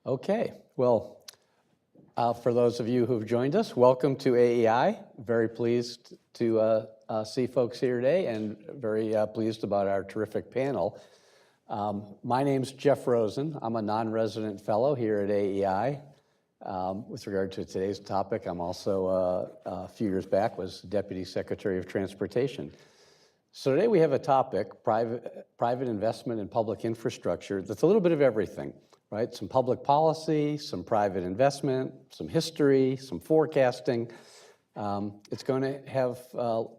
Okay, well, for those of you who've joined us, welcome to AEI. Very pleased to see folks here today and very pleased about our terrific panel. My name's Jeff Rosen. I'm a non-resident fellow here at AEI. With regard to today's topic, I'm also, a few years back, was Deputy Secretary of Transportation. So today we have a topic, private investment in public infrastructure, that's a little bit of everything, right? Some public policy, some private investment, some history, some forecasting. It's going to have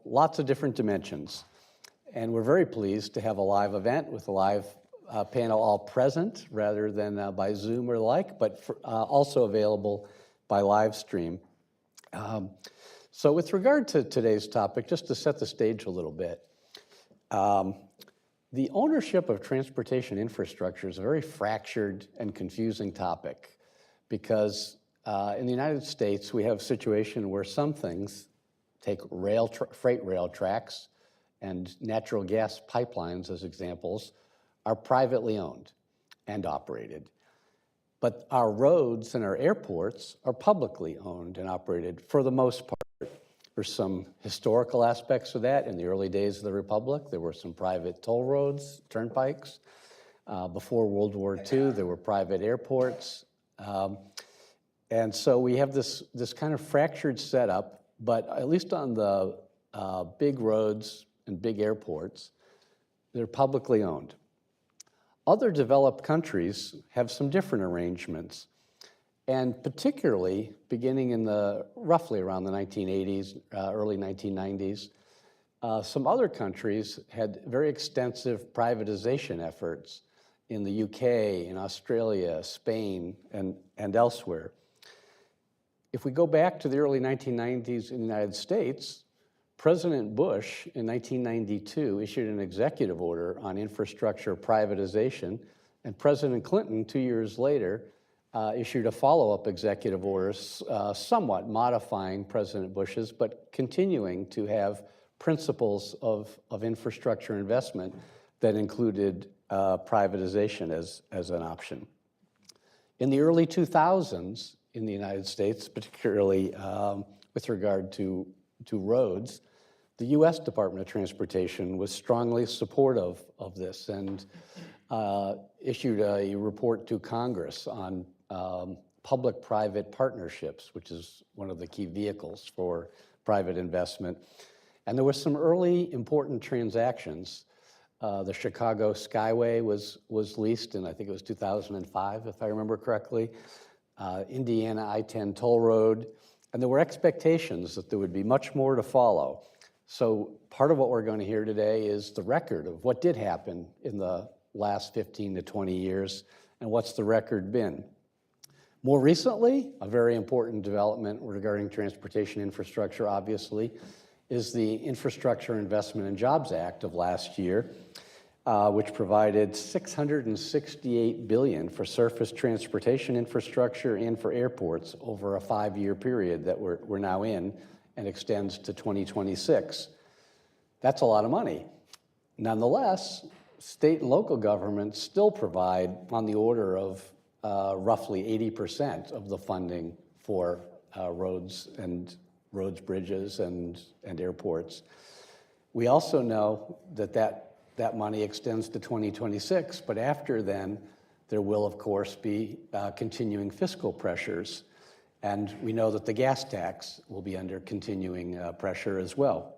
lots of different dimensions. And we're very pleased to have a live event with a live panel all present rather than by Zoom or the like, but also available by live stream. So with regard to today's topic, just to set the stage a little bit, the ownership of transportation infrastructure is a very fractured and confusing topic because in the United States, we have a situation where some things, take freight rail tracks and natural gas pipelines as examples, are privately owned and operated. But our roads and our airports are publicly owned and operated for the most part. There's some historical aspects of that. In the early days of the Republic, there were some private toll roads, turnpikes. Before World War II, there were private airports. And so we have this kind of fractured setup, but at least on the big roads and big airports, they're publicly owned. Other developed countries have some different arrangements. And particularly beginning in roughly around the 1980s, early 1990s, some other countries had very extensive privatization efforts in the UK, in Australia, Spain, and elsewhere. If we go back to the early 1990s in the United States, President Bush in 1992 issued an executive order on infrastructure privatization, and President Clinton, 2 years later, issued a follow-up executive order somewhat modifying President Bush's, but continuing to have principles of infrastructure investment that included privatization as an option. In the early 2000s in the United States, particularly with regard to roads, the U.S. Department of Transportation was strongly supportive of this and issued a report to Congress on public-private partnerships, which is one of the key vehicles for private investment. And there were some early important transactions. The Chicago Skyway was leased in, I think it was 2005, if I remember correctly. Indiana I-10 toll road. And there were expectations that there would be much more to follow. So part of what we're going to hear today is the record of what did happen in the last 15 to 20 years and what's the record been. More recently, a very important development regarding transportation infrastructure, obviously, is the Infrastructure Investment and Jobs Act of last year, which provided $668 billion for surface transportation infrastructure and for airports over a 5-year period that we're now in and extends to 2026. That's a lot of money. Nonetheless, state and local governments still provide on the order of roughly 80% of the funding for roads, bridges, and airports. We also know that money extends to 2026, but after then, there will, of course, be continuing fiscal pressures. And we know that the gas tax will be under continuing pressure as well.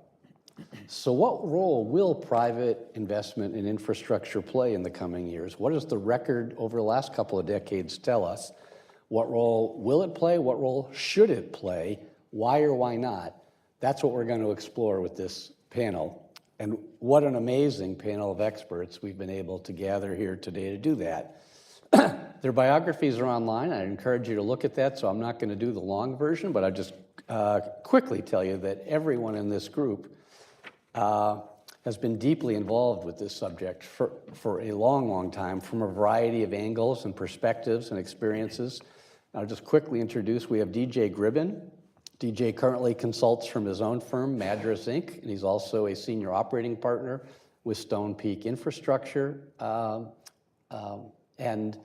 So what role will private investment in infrastructure play in the coming years? What does the record over the last couple of decades tell us? What role will it play? What role should it play? Why or why not? That's what we're going to explore with this panel. And what an amazing panel of experts we've been able to gather here today to do that. Their biographies are online. I encourage you to look at that, so I'm not going to do the long version, but I'll just quickly tell you that everyone in this group has been deeply involved with this subject for a long, long time from a variety of angles and perspectives and experiences. I'll just quickly introduce, we have DJ Gribben. DJ currently consults from his own firm, Madras Inc., and he's also a senior operating partner with Stone Peak Infrastructure. And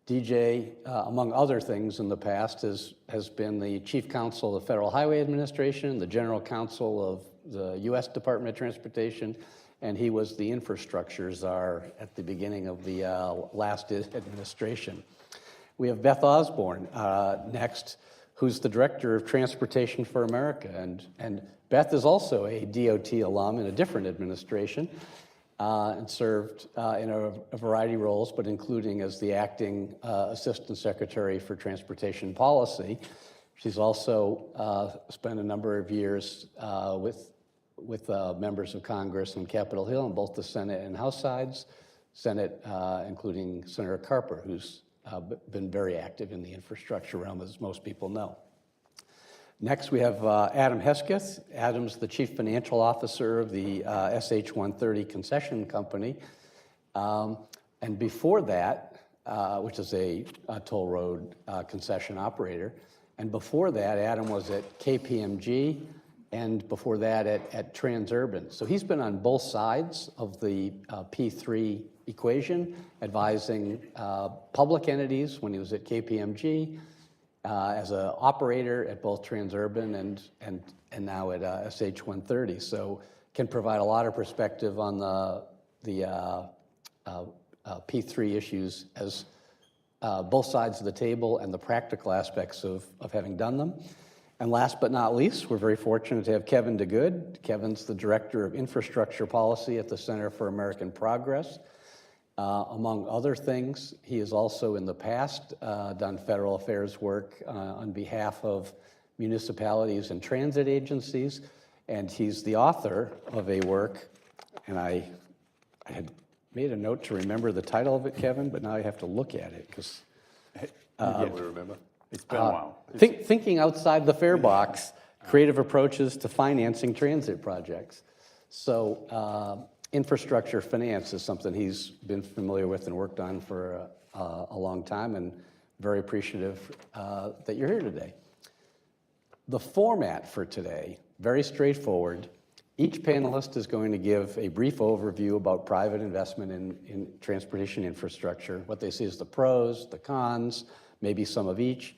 DJ, among other things in the past, has been the Chief Counsel of the Federal Highway Administration, the General Counsel of the U.S. Department of Transportation, and he was the infrastructure czar at the beginning of the last administration. We have Beth Osborne next, who's the Director of Transportation for America. And Beth is also a DOT alum in a different administration and served in a variety of roles, but including as the Acting Assistant Secretary for Transportation Policy. She's also spent a number of years with members of Congress on Capitol Hill on both the Senate and House sides. Senate, including Senator Carper, who's been very active in the infrastructure realm, as most people know. Next, we have Adam Hesketh. Adam's the Chief Financial Officer of the SH-130 Concession Company. And before that, which is a toll road concession operator, and before that, Adam was at KPMG, and before that at Transurban. So he's been on both sides of the P3 equation, advising public entities when he was at KPMG, as an operator at both Transurban and now at SH-130. So can provide a lot of perspective on the P3 issues as both sides of the table and the practical aspects of having done them. And last but not least, we're very fortunate to have Kevin DeGood. Kevin's the Director of Infrastructure Policy at the Center for American Progress. Among other things, he has also in the past done federal affairs work on behalf of municipalities and transit agencies, and he's the author of a work, and I had made a note to remember the title of it, Kevin, but now I have to look at it because we remember. It's been a while. Thinking outside the fare box, creative approaches to financing transit projects. So infrastructure finance is something he's been familiar with and worked on for a long time, and very appreciative that you're here today. The format for today, very straightforward. Each panelist is going to give a brief overview about private investment in transportation infrastructure, what they see as the pros, the cons, maybe some of each.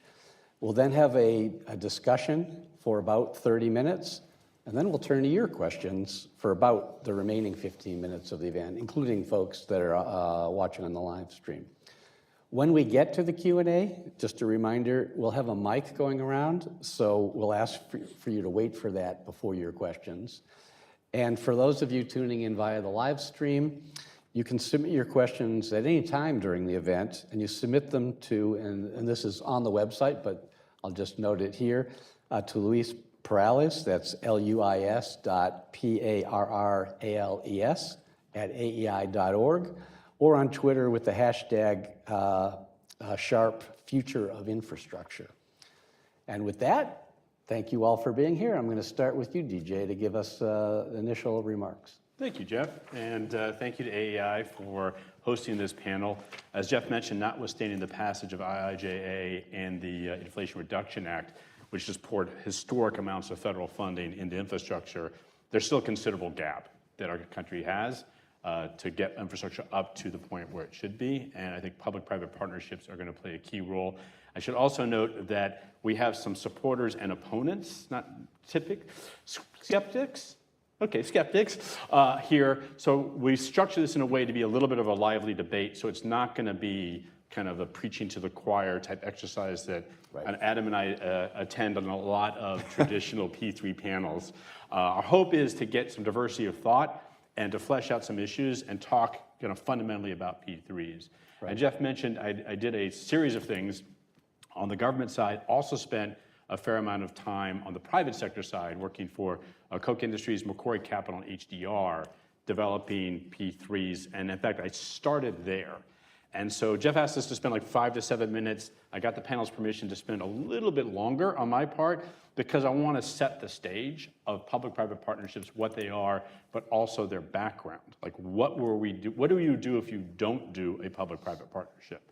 We'll then have a discussion for about 30 minutes, and then we'll turn to your questions for about the remaining 15 minutes of the event, including folks that are watching on the live stream. When we get to the Q&A, just a reminder, we'll have a mic going around, so we'll ask for you to wait for that before your questions. And for those of you tuning in via the live stream, you can submit your questions at any time during the event, and you submit them to, and this is on the website, but I'll just note it here, to Luis Perales, that's luis.parrales @aei.org, or on Twitter with the hashtag #SharpFutureOfInfrastructure. And with that, thank you all for being here. I'm going to start with you, DJ, to give us initial remarks. Thank you, Jeff, and thank you to AEI for hosting this panel. As Jeff mentioned, notwithstanding the passage of IIJA and the Inflation Reduction Act, which just poured historic amounts of federal funding into infrastructure, there's still a considerable gap that our country has to get infrastructure up to the point where it should be, and I think public-private partnerships are going to play a key role. I should also note that we have some supporters and opponents, not skeptics here. So we structure this in a way to be a little bit of a lively debate, so it's not going to be kind of a preaching to the choir type exercise that Adam and I attend on a lot of traditional P3 panels. Our hope is to get some diversity of thought and to flesh out some issues and talk fundamentally about P3s. Right. And Jeff mentioned I did a series of things on the government side, also spent a fair amount of time on the private sector side working for Koch Industries, Macquarie Capital, and HDR, developing P3s. And in fact, I started there. And so Jeff asked us to spend like 5 to 7 minutes. I got the panel's permission to spend a little bit longer on my part because I want to set the stage of public-private partnerships, what they are, but also their background. Like what do you do if you don't do a public-private partnership?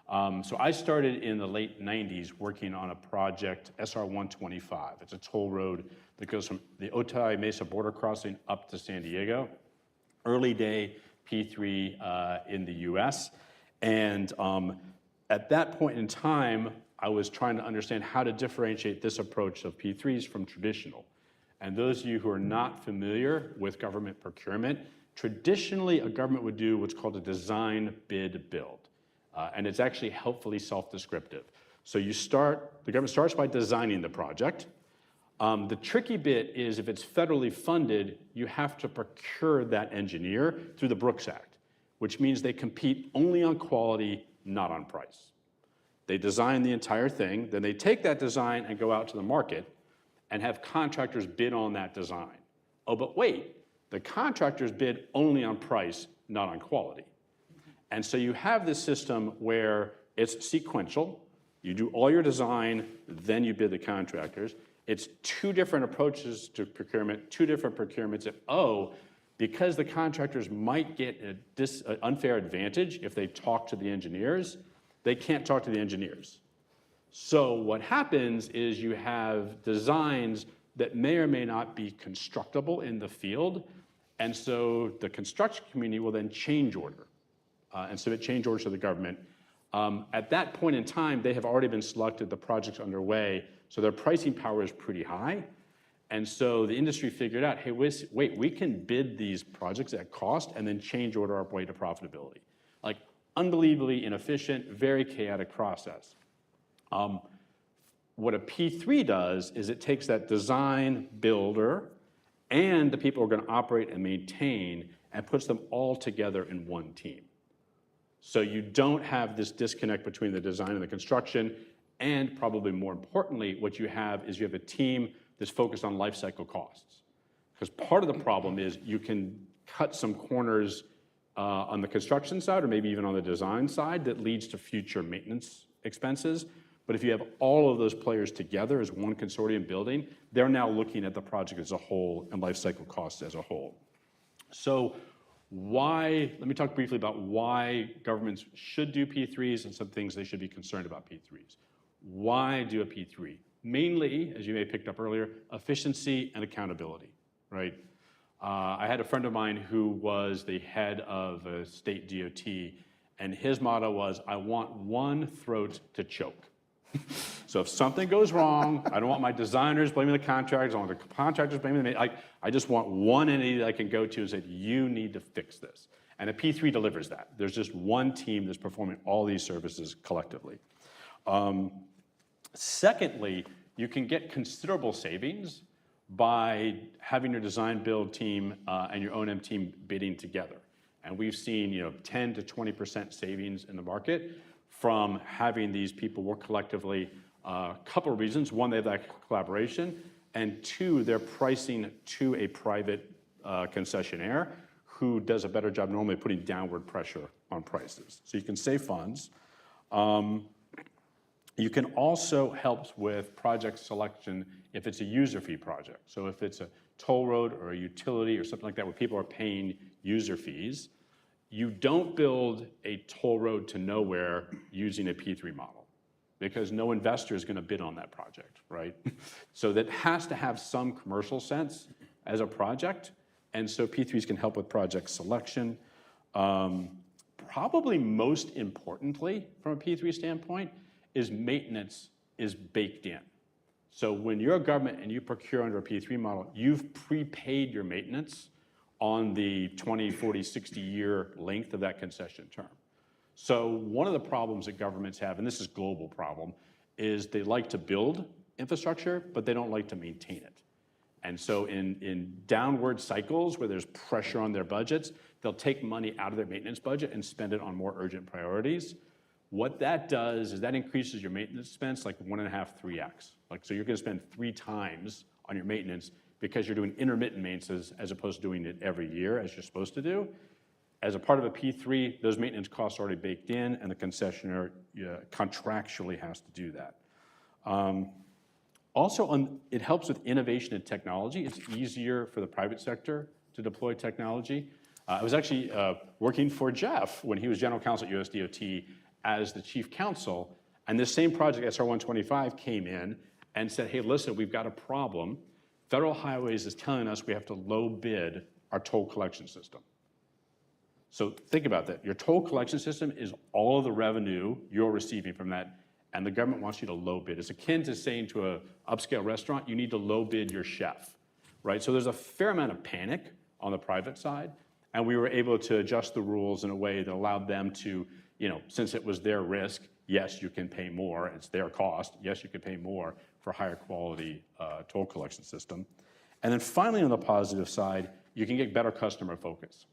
So I started in the late 90s working on a project, SR-125. It's a toll road that goes from the Otay Mesa border crossing up to San Diego. Early day P3 in the US. And At that point in time, I was trying to understand how to differentiate this approach of P3s from traditional. And those of you who are not familiar with government procurement, traditionally a government would do what's called a design, bid, build. And it's actually helpfully self-descriptive. So the government starts by designing the project. The tricky bit is if it's federally funded, you have to procure that engineer through the Brooks Act, which means they compete only on quality, not on price. They design the entire thing, then they take that design and go out to the market and have contractors bid on that design. Oh, but wait, the contractors bid only on price, not on quality. And so you have this system where it's sequential. You do all your design, then you bid the contractors. It's two different approaches to procurement, two different procurements. Because the contractors might get an unfair advantage if they talk to the engineers, they can't talk to the engineers. So what happens is you have designs that may or may not be constructible in the field, and so the construction community will then change order and submit change orders to the government. At that point in time, they have already been selected, the project's underway, so their pricing power is pretty high. And so the industry figured out, hey, wait, we can bid these projects at cost and then change order our way to profitability. Like, unbelievably inefficient, very chaotic process. What a P3 does is it takes that design builder and the people who are going to operate and maintain and puts them all together in one team. So you don't have this disconnect between the design and the construction, and probably more importantly, what you have a team that's focused on life cycle costs. Because part of the problem is you can cut some corners on the construction side or maybe even on the design side that leads to future maintenance expenses. But if you have all of those players together as one consortium building, they're now looking at the project as a whole and life cycle costs as a whole. So let me talk briefly about why governments should do P3s and some things they should be concerned about P3s. Why do a P3? Mainly, as you may have picked up earlier, efficiency and accountability, right? I had a friend of mine who was the head of a state DOT, and his motto was, I want one throat to choke. So if something goes wrong, I don't want my designers blaming the contractors, I don't want the contractors blaming me. I just want one entity that I can go to and say, you need to fix this. And a P3 delivers that. There's just one team that's performing all these services collectively. Secondly, you can get considerable savings by having your design build team and your O&M team bidding together. And we've seen 10 to 20% savings in the market from having these people work collectively. A couple of reasons. One, they have that collaboration. And two, they're pricing to a private concessionaire who does a better job normally putting downward pressure on prices. So you can save funds. You can also help with project selection if it's a user fee project. So if it's a toll road or a utility or something like that where people are paying user fees, you don't build a toll road to nowhere using a P3 model because no investor is going to bid on that project, right? So that has to have some commercial sense as a project. And so P3s can help with project selection. Probably most importantly, from a P3 standpoint, is maintenance is baked in. So when you're a government and you procure under a P3 model, you've prepaid your maintenance on the 20, 40, 60-year length of that concession term. So one of the problems that governments have, and this is a global problem, is they like to build infrastructure, but they don't like to maintain it. And so in downward cycles where there's pressure on their budgets, they'll take money out of their maintenance budget and spend it on more urgent priorities. What that does is that increases your maintenance expense like 1.5, 3x. So you're going to spend 3 times on your maintenance because you're doing intermittent maintenance as opposed to doing it every year as you're supposed to do. As a part of a P3, those maintenance costs are already baked in, and the concessionaire contractually has to do that. It helps with innovation and technology. It's easier for the private sector to deploy technology. I was actually working for Jeff when he was general counsel at USDOT as the chief counsel, and this same project, SR 125, came in and said, hey, listen, we've got a problem. Federal Highways is telling us we have to low bid our toll collection system. So think about that. Your toll collection system is all of the revenue you're receiving from that, and the government wants you to low bid. It's akin to saying to an upscale restaurant, you need to low bid your chef, right? So there's a fair amount of panic on the private side, and we were able to adjust the rules in a way that allowed them to, since it was their risk, yes, you can pay more, it's their cost, yes, you can pay more for higher quality toll collection system. And then finally on the positive side, you can get better customer focus.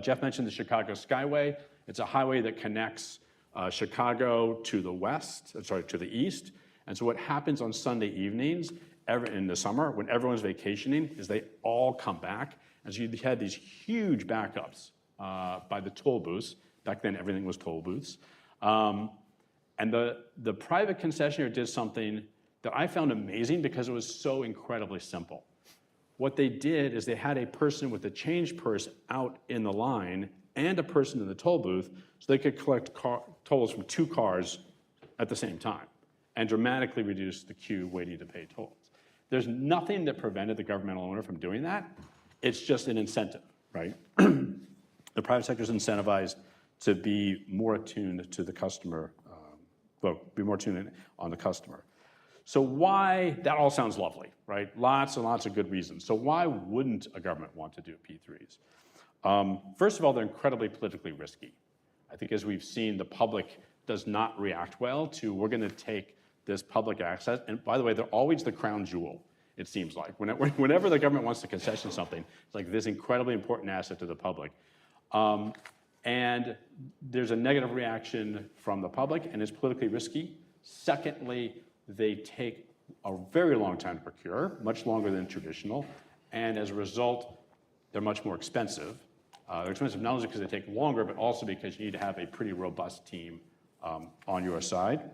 Jeff mentioned the Chicago Skyway. It's a highway that connects Chicago to the east. And so what happens on Sunday evenings in the summer when everyone's vacationing is they all come back. And so you had these huge backups by the toll booths. Back then, everything was toll booths. And the private concessionaire did something that I found amazing because it was so incredibly simple. What they did is they had a person with a change purse out in the line and a person in the toll booth so they could collect tolls from 2 cars at the same time and dramatically reduce the queue waiting to pay tolls. There's nothing that prevented the governmental owner from doing that. It's just an incentive, right? The private sector is incentivized to be more attuned to the customer, be more tuned on the customer. So why, that all sounds lovely, right? Lots and lots of good reasons. So why wouldn't a government want to do P3s? First of all, they're incredibly politically risky. I think as we've seen, the public does not react well to, we're gonna take this public access, and by the way, they're always the crown jewel, it seems like. Whenever the government wants to concession something, it's like this incredibly important asset to the public. And there's a negative reaction from the public, and it's politically risky. Secondly, they take a very long time to procure, much longer than traditional, and as a result, they're much more expensive. They're expensive not only because they take longer, but also because you need to have a pretty robust team on your side.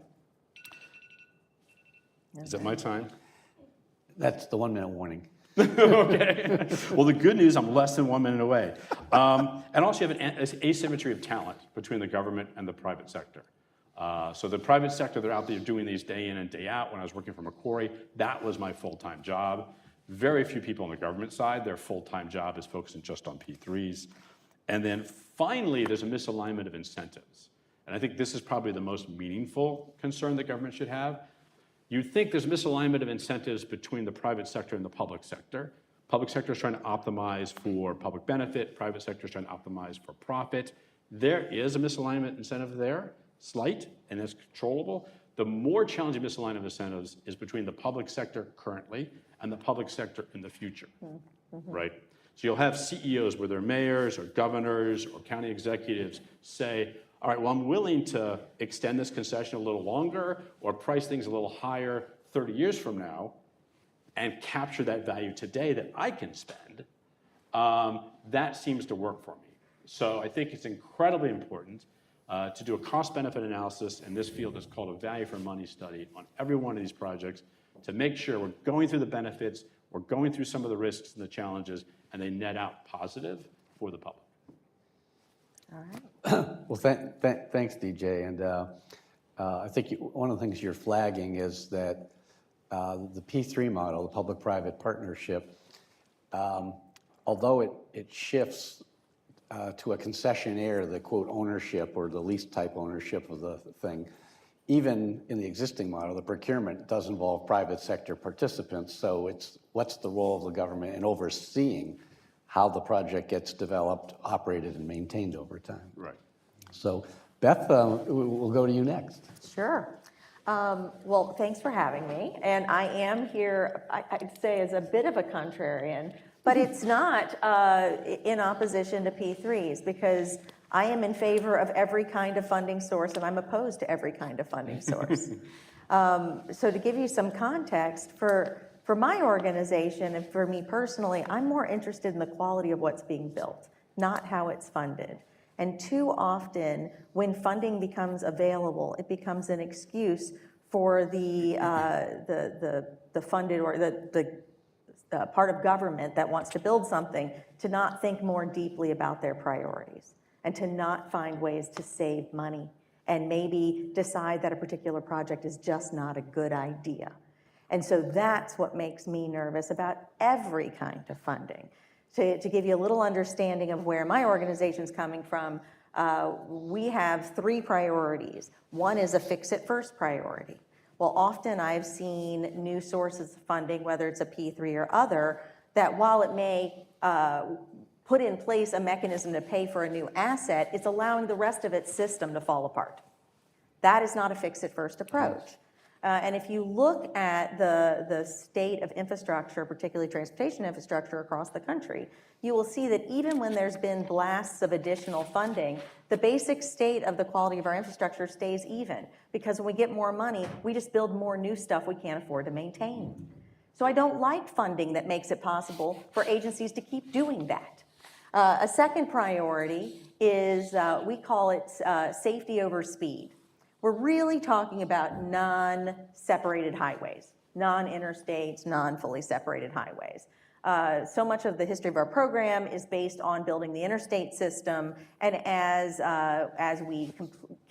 Is it my time? That's the 1 minute warning. Okay. Well, the good news, I'm less than 1 minute away. And also you have an asymmetry of talent between the government and the private sector. So the private sector, they're out there doing these day in and day out. When I was working for Macquarie, that was my full-time job. Very few people on the government side, their full-time job is focusing just on P3s. And then finally, there's a misalignment of incentives. And I think this is probably the most meaningful concern the government should have. You'd think there's misalignment of incentives between the private sector and the public sector. Public sector is trying to optimize for public benefit. Private sector is trying to optimize for profit. There is a misalignment incentive there, slight, and it's controllable. The more challenging misalignment of incentives is between the public sector currently and the public sector in the future, right? So you'll have CEOs, where they're mayors or governors or county executives, say, all right, well, I'm willing to extend this concession a little longer or price things a little higher 30 years from now and capture that value today that I can spend. That seems to work for me. So I think it's incredibly important to do a cost-benefit analysis, and this field is called a value for money study on every one of these projects to make sure we're going through the benefits, we're going through some of the risks and the challenges, and they net out positive for the public. All right. Well, thanks, DJ. And I think one of the things you're flagging is that the P3 model, the public-private partnership, although it shifts to a concessionaire, the quote ownership or the lease type ownership of the thing, even in the existing model, the procurement does involve private sector participants. So it's what's the role of the government in overseeing how the project gets developed, operated, and maintained over time. Right. So Beth, we'll go to you next. Sure. Well, thanks for having me. And I am here, I'd say, as a bit of a contrarian, but it's not in opposition to P3s, because I am in favor of every kind of funding source, and I'm opposed to every kind of funding source. So to give you some context, for my organization and for me personally, I'm more interested in the quality of what's being built, not how it's funded. And too often, when funding becomes available, it becomes an excuse for the funded or the part of government that wants to build something to not think more deeply about their priorities and to not find ways to save money and maybe decide that a particular project is just not a good idea. And so that's what makes me nervous about every kind of funding. To give you a little understanding of where my organization's coming from, we have 3 priorities. One is a fix-it-first priority. Well, often I've seen new sources of funding, whether it's a P3 or other, that while it may put in place a mechanism to pay for a new asset, it's allowing the rest of its system to fall apart. That is not a fix-it-first approach. And if you look at the state of infrastructure, particularly transportation infrastructure across the country, you will see that even when there's been blasts of additional funding, the basic state of the quality of our infrastructure stays even, because when we get more money, we just build more new stuff we can't afford to maintain. So I don't like funding that makes it possible for agencies to keep doing that. A second priority is, we call it safety over speed. We're really talking about non-separated highways, non-interstates, non-fully separated highways. So much of the history of our program is based on building the interstate system, and as we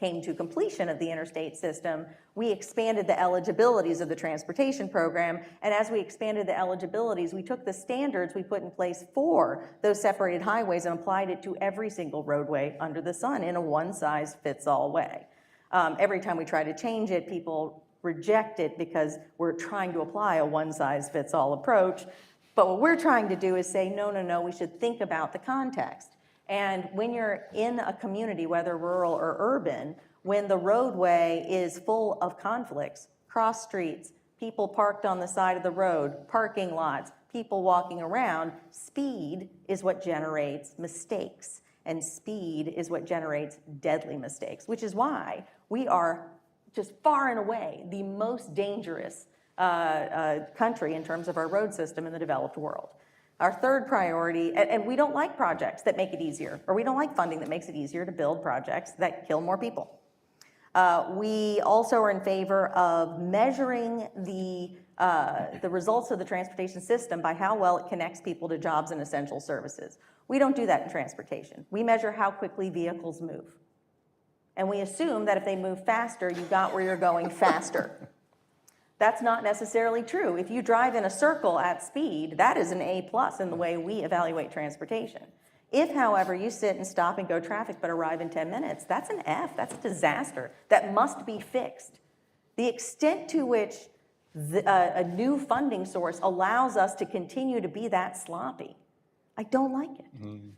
came to completion of the interstate system, we expanded the eligibilities of the transportation program, and as we expanded the eligibilities, we took the standards we put in place for those separated highways and applied it to every single roadway under the sun in a one-size-fits-all way. Every time we try to change it, people reject it because we're trying to apply a one-size-fits-all approach. But what we're trying to do is say, no, no, no, we should think about the context. And when you're in a community, whether rural or urban, when the roadway is full of conflicts, cross streets, people parked on the side of the road, parking lots, people walking around, speed is what generates mistakes. And speed is what generates deadly mistakes, which is why we are just far and away the most dangerous country in terms of our road system in the developed world. Our third priority, and we don't like projects that make it easier, or we don't like funding that makes it easier to build projects that kill more people. We also are in favor of measuring the results of the transportation system by how well it connects people to jobs and essential services. We don't do that in transportation. We measure how quickly vehicles move. And we assume that if they move faster, you got where you're going faster. That's not necessarily true. If you drive in a circle at speed, that is an A+ in the way we evaluate transportation. If, however, you sit and stop and go traffic but arrive in 10 minutes, that's an F, that's a disaster. That must be fixed. The extent to which a new funding source allows us to continue to be that sloppy, I don't like it. Mm-hmm.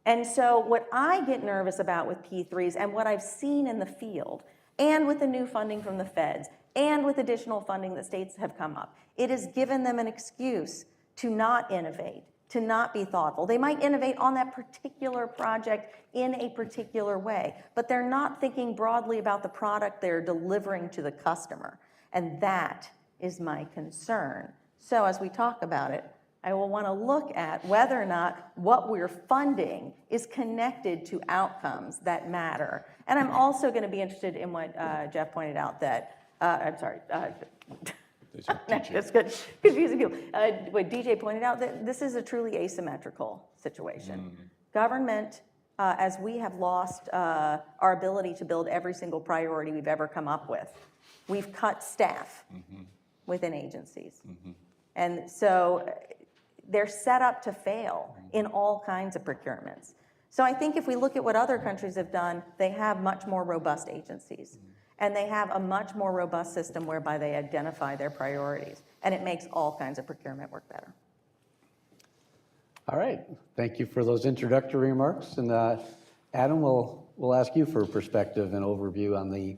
And so what I get nervous about with P3s and what I've seen in the field, and with the new funding from the feds, and with additional funding that states have come up, it has given them an excuse to not innovate, to not be thoughtful. They might innovate on that particular project in a particular way, but they're not thinking broadly about the product they're delivering to the customer. And that is my concern. So as we talk about it, I will want to look at whether or not what we're funding is connected to outcomes that matter. And I'm also going to be interested in what Jeff pointed out that, I'm sorry, that's good, confusing people. What DJ pointed out, that this is a truly asymmetrical situation. Mm-hmm. Government, as we have lost our ability to build every single priority we've ever come up with, we've cut staff mm-hmm. within agencies. Mm-hmm. And so they're set up to fail in all kinds of procurements. So I think if we look at what other countries have done, they have much more robust agencies. Mm-hmm. And they have a much more robust system whereby they identify their priorities. And it makes all kinds of procurement work better. All right. Thank you for those introductory remarks. And Adam, we'll ask you for a perspective and overview on the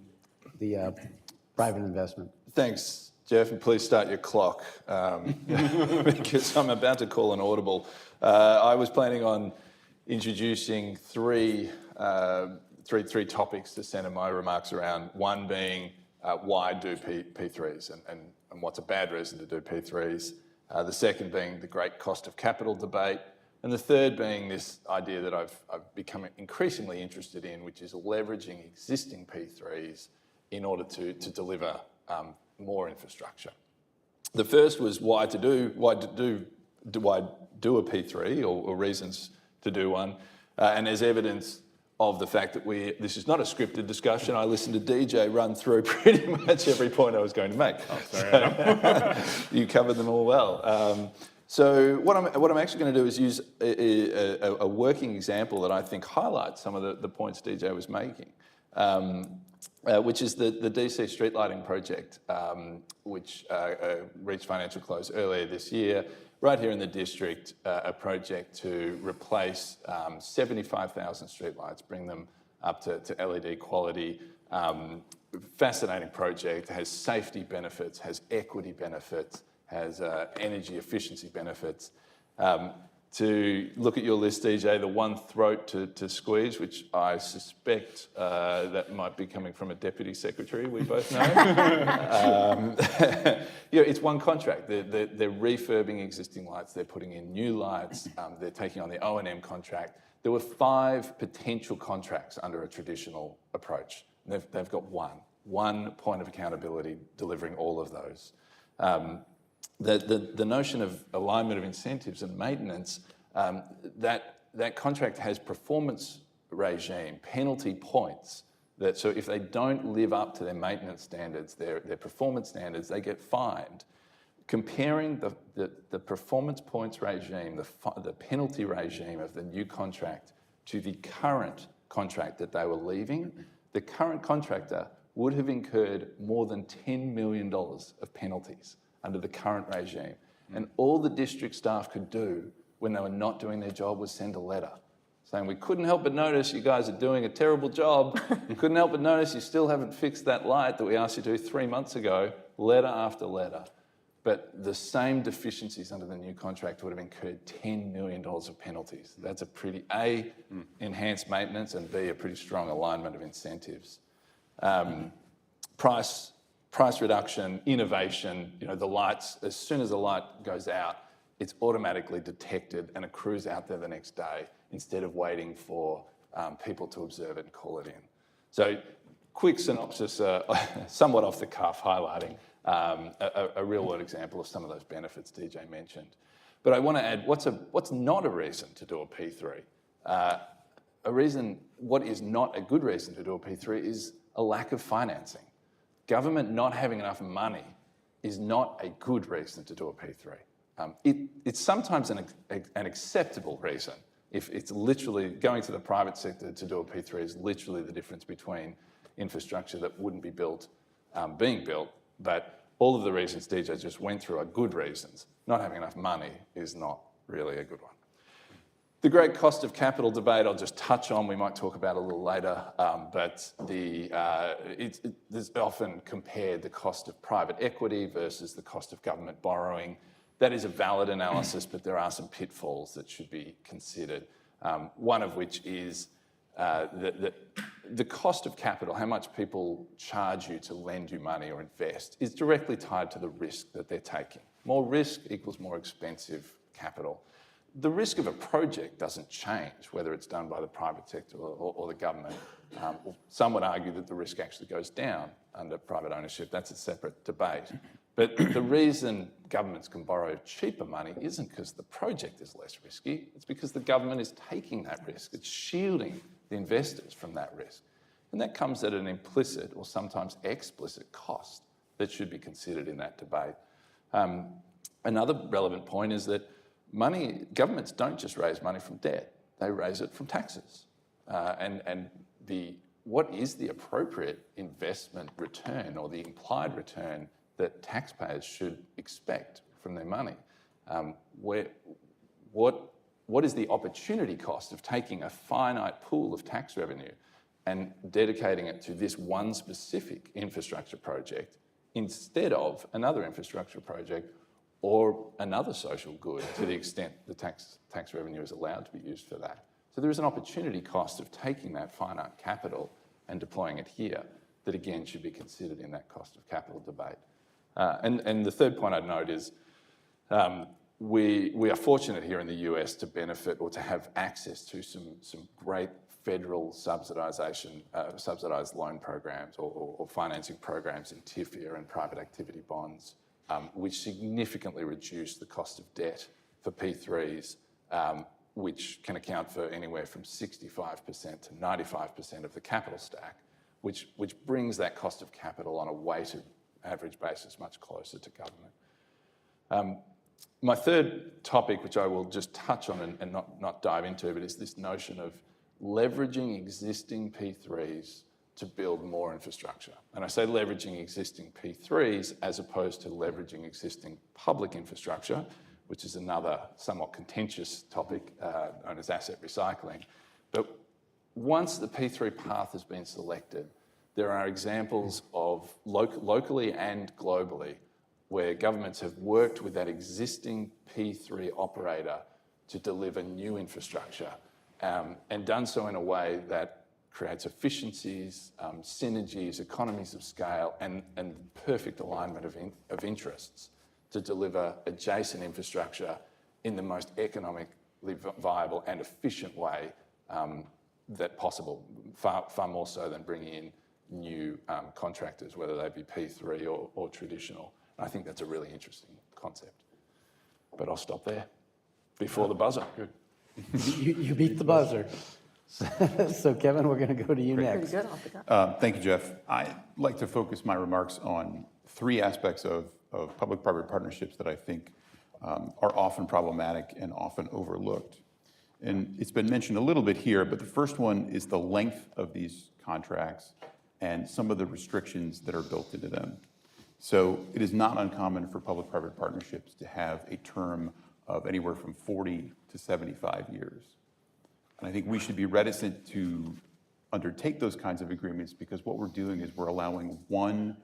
private investment. Thanks, Jeff, and please start your clock because I'm about to call an audible. I was planning on introducing three topics to center my remarks around. One being why do P3s and what's a bad reason to do P3s. The second being the great cost of capital debate. And the third being this idea that I've become increasingly interested in, which is leveraging existing P3s in order to deliver more infrastructure. The first was why do I do a P3 or reasons to do one, and there's evidence of the fact that this is not a scripted discussion. I listened to DJ run through pretty much every point I was going to make. Oh, sorry. You covered them all well. So what I'm actually going to do is use a working example that I think highlights some of the points DJ was making, which is the DC street lighting project, which reached financial close earlier this year, right here in the district, a project to replace 75,000 streetlights, bring them up to LED quality. Fascinating project, has safety benefits, has equity benefits, has energy efficiency benefits. To look at your list, DJ, the one throat to squeeze, which I suspect that might be coming from a deputy secretary, we both know. It's one contract. They're refurbing existing lights, they're putting in new lights, they're taking on the O&M contract. There were 5 potential contracts under a traditional approach. They've got one point of accountability delivering all of those. The notion of alignment of incentives and maintenance, that contract has performance regime, penalty points, so if they don't live up to their maintenance standards, their performance standards, they get fined. Comparing the performance points regime, the penalty regime of the new contract to the current contract that they were leaving, the current contractor would have incurred more than $10 million of penalties under the current regime. And all the district staff could do when they were not doing their job was send a letter saying, we couldn't help but notice you guys are doing a terrible job. We couldn't help but notice you still haven't fixed that light that we asked you to do 3 months ago, letter after letter. But the same deficiencies under the new contract would have incurred $10 million of penalties. That's a pretty, A, enhanced maintenance, and B, a pretty strong alignment of incentives. Price reduction, innovation, the lights, as soon as the light goes out, it's automatically detected and accrues out there the next day instead of waiting for people to observe it and call it in. So quick synopsis, somewhat off the cuff, highlighting a real-world example of some of those benefits DJ mentioned. But I want to add, what's not a reason to do a P3? What is not a good reason to do a P3 is a lack of financing. Government not having enough money is not a good reason to do a P3. It's sometimes an acceptable reason. If it's literally going to the private sector to do a P3 is literally the difference between infrastructure that wouldn't be built being built, but all of the reasons DJ just went through are good reasons. Not having enough money is not really a good one. The great cost of capital debate I'll just touch on, we might talk about a little later, but there's often compared the cost of private equity versus the cost of government borrowing. That is a valid analysis, but there are some pitfalls that should be considered. One of which is the cost of capital, how much people charge you to lend you money or invest, is directly tied to the risk that they're taking. More risk equals more expensive capital. The risk of a project doesn't change, whether it's done by the private sector or the government. Some would argue that the risk actually goes down under private ownership. That's a separate debate. But the reason governments can borrow cheaper money isn't because the project is less risky. It's because the government is taking that risk. It's shielding the investors from that risk. And that comes at an implicit or sometimes explicit cost that should be considered in that debate. Another relevant point is that governments don't just raise money from debt, they raise it from taxes. What is the appropriate investment return or the implied return that taxpayers should expect from their money? What is the opportunity cost of taking a finite pool of tax revenue and dedicating it to this one specific infrastructure project instead of another infrastructure project or another social good to the extent the tax revenue is allowed to be used for that? So there is an opportunity cost of taking that finite capital and deploying it here that again should be considered in that cost of capital debate. And the third point I'd note is we are fortunate here in the US to benefit or to have access to some great federal subsidised loan programs or financing programs in TIFIA and private activity bonds, which significantly reduce the cost of debt for P3s, which can account for anywhere from 65% to 95% of the capital stack, which brings that cost of capital on a weighted average basis much closer to government. My third topic, which I will just touch on and not dive into, but is this notion of leveraging existing P3s to build more infrastructure. And I say leveraging existing P3s as opposed to leveraging existing public infrastructure, which is another somewhat contentious topic known as asset recycling. But once the P3 path has been selected, there are examples of locally and globally where governments have worked with that existing P3 operator to deliver new infrastructure and done so in a way that creates efficiencies, synergies, economies of scale, and perfect alignment of interests to deliver adjacent infrastructure in the most economically viable and efficient way that possible, far more so than bringing in new contractors, whether they be P3 or traditional. I think that's a really interesting concept. But I'll stop there before the buzzer. Good. You beat the buzzer. So Kevin, we're going to go to you next. Pretty good off the cuff. Thank you, Jeff. I'd like to focus my remarks on three aspects of public-private partnerships that I think are often problematic and often overlooked. And it's been mentioned a little bit here, but the first one is the length of these contracts and some of the restrictions that are built into them. So it is not uncommon for public-private partnerships to have a term of anywhere from 40 to 75 years. And I think we should be reticent to undertake those kinds of agreements because what we're doing is we're allowing one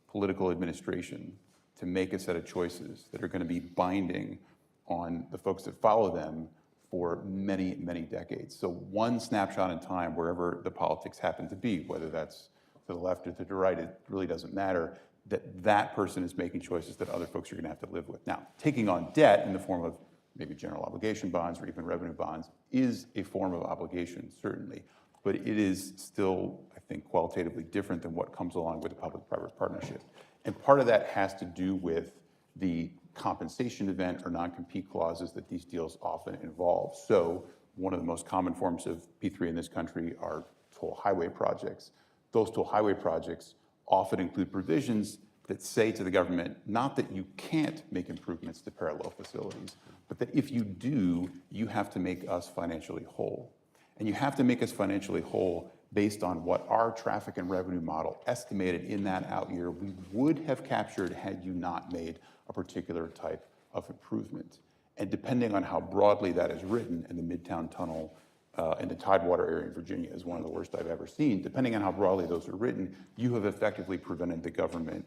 political administration to make a set of choices that are going to be binding on the folks that follow them for many, many decades. So one snapshot in time, wherever the politics happen to be, whether that's to the left or to the right, it really doesn't matter, that person is making choices that other folks are going to have to live with. Now, taking on debt in the form of maybe general obligation bonds or even revenue bonds is a form of obligation, certainly, but it is still, I think, qualitatively different than what comes along with a public-private partnership. And part of that has to do with the compensation event or non-compete clauses that these deals often involve. So one of the most common forms of P3 in this country are toll highway projects. Those toll highway projects often include provisions that say to the government, not that you can't make improvements to parallel facilities, but that if you do, you have to make us financially whole. And you have to make us financially whole based on what our traffic and revenue model estimated in that out year we would have captured had you not made a particular type of improvement. And depending on how broadly that is written, and the Midtown Tunnel in the Tidewater area in Virginia is one of the worst I've ever seen, depending on how broadly those are written, you have effectively prevented the government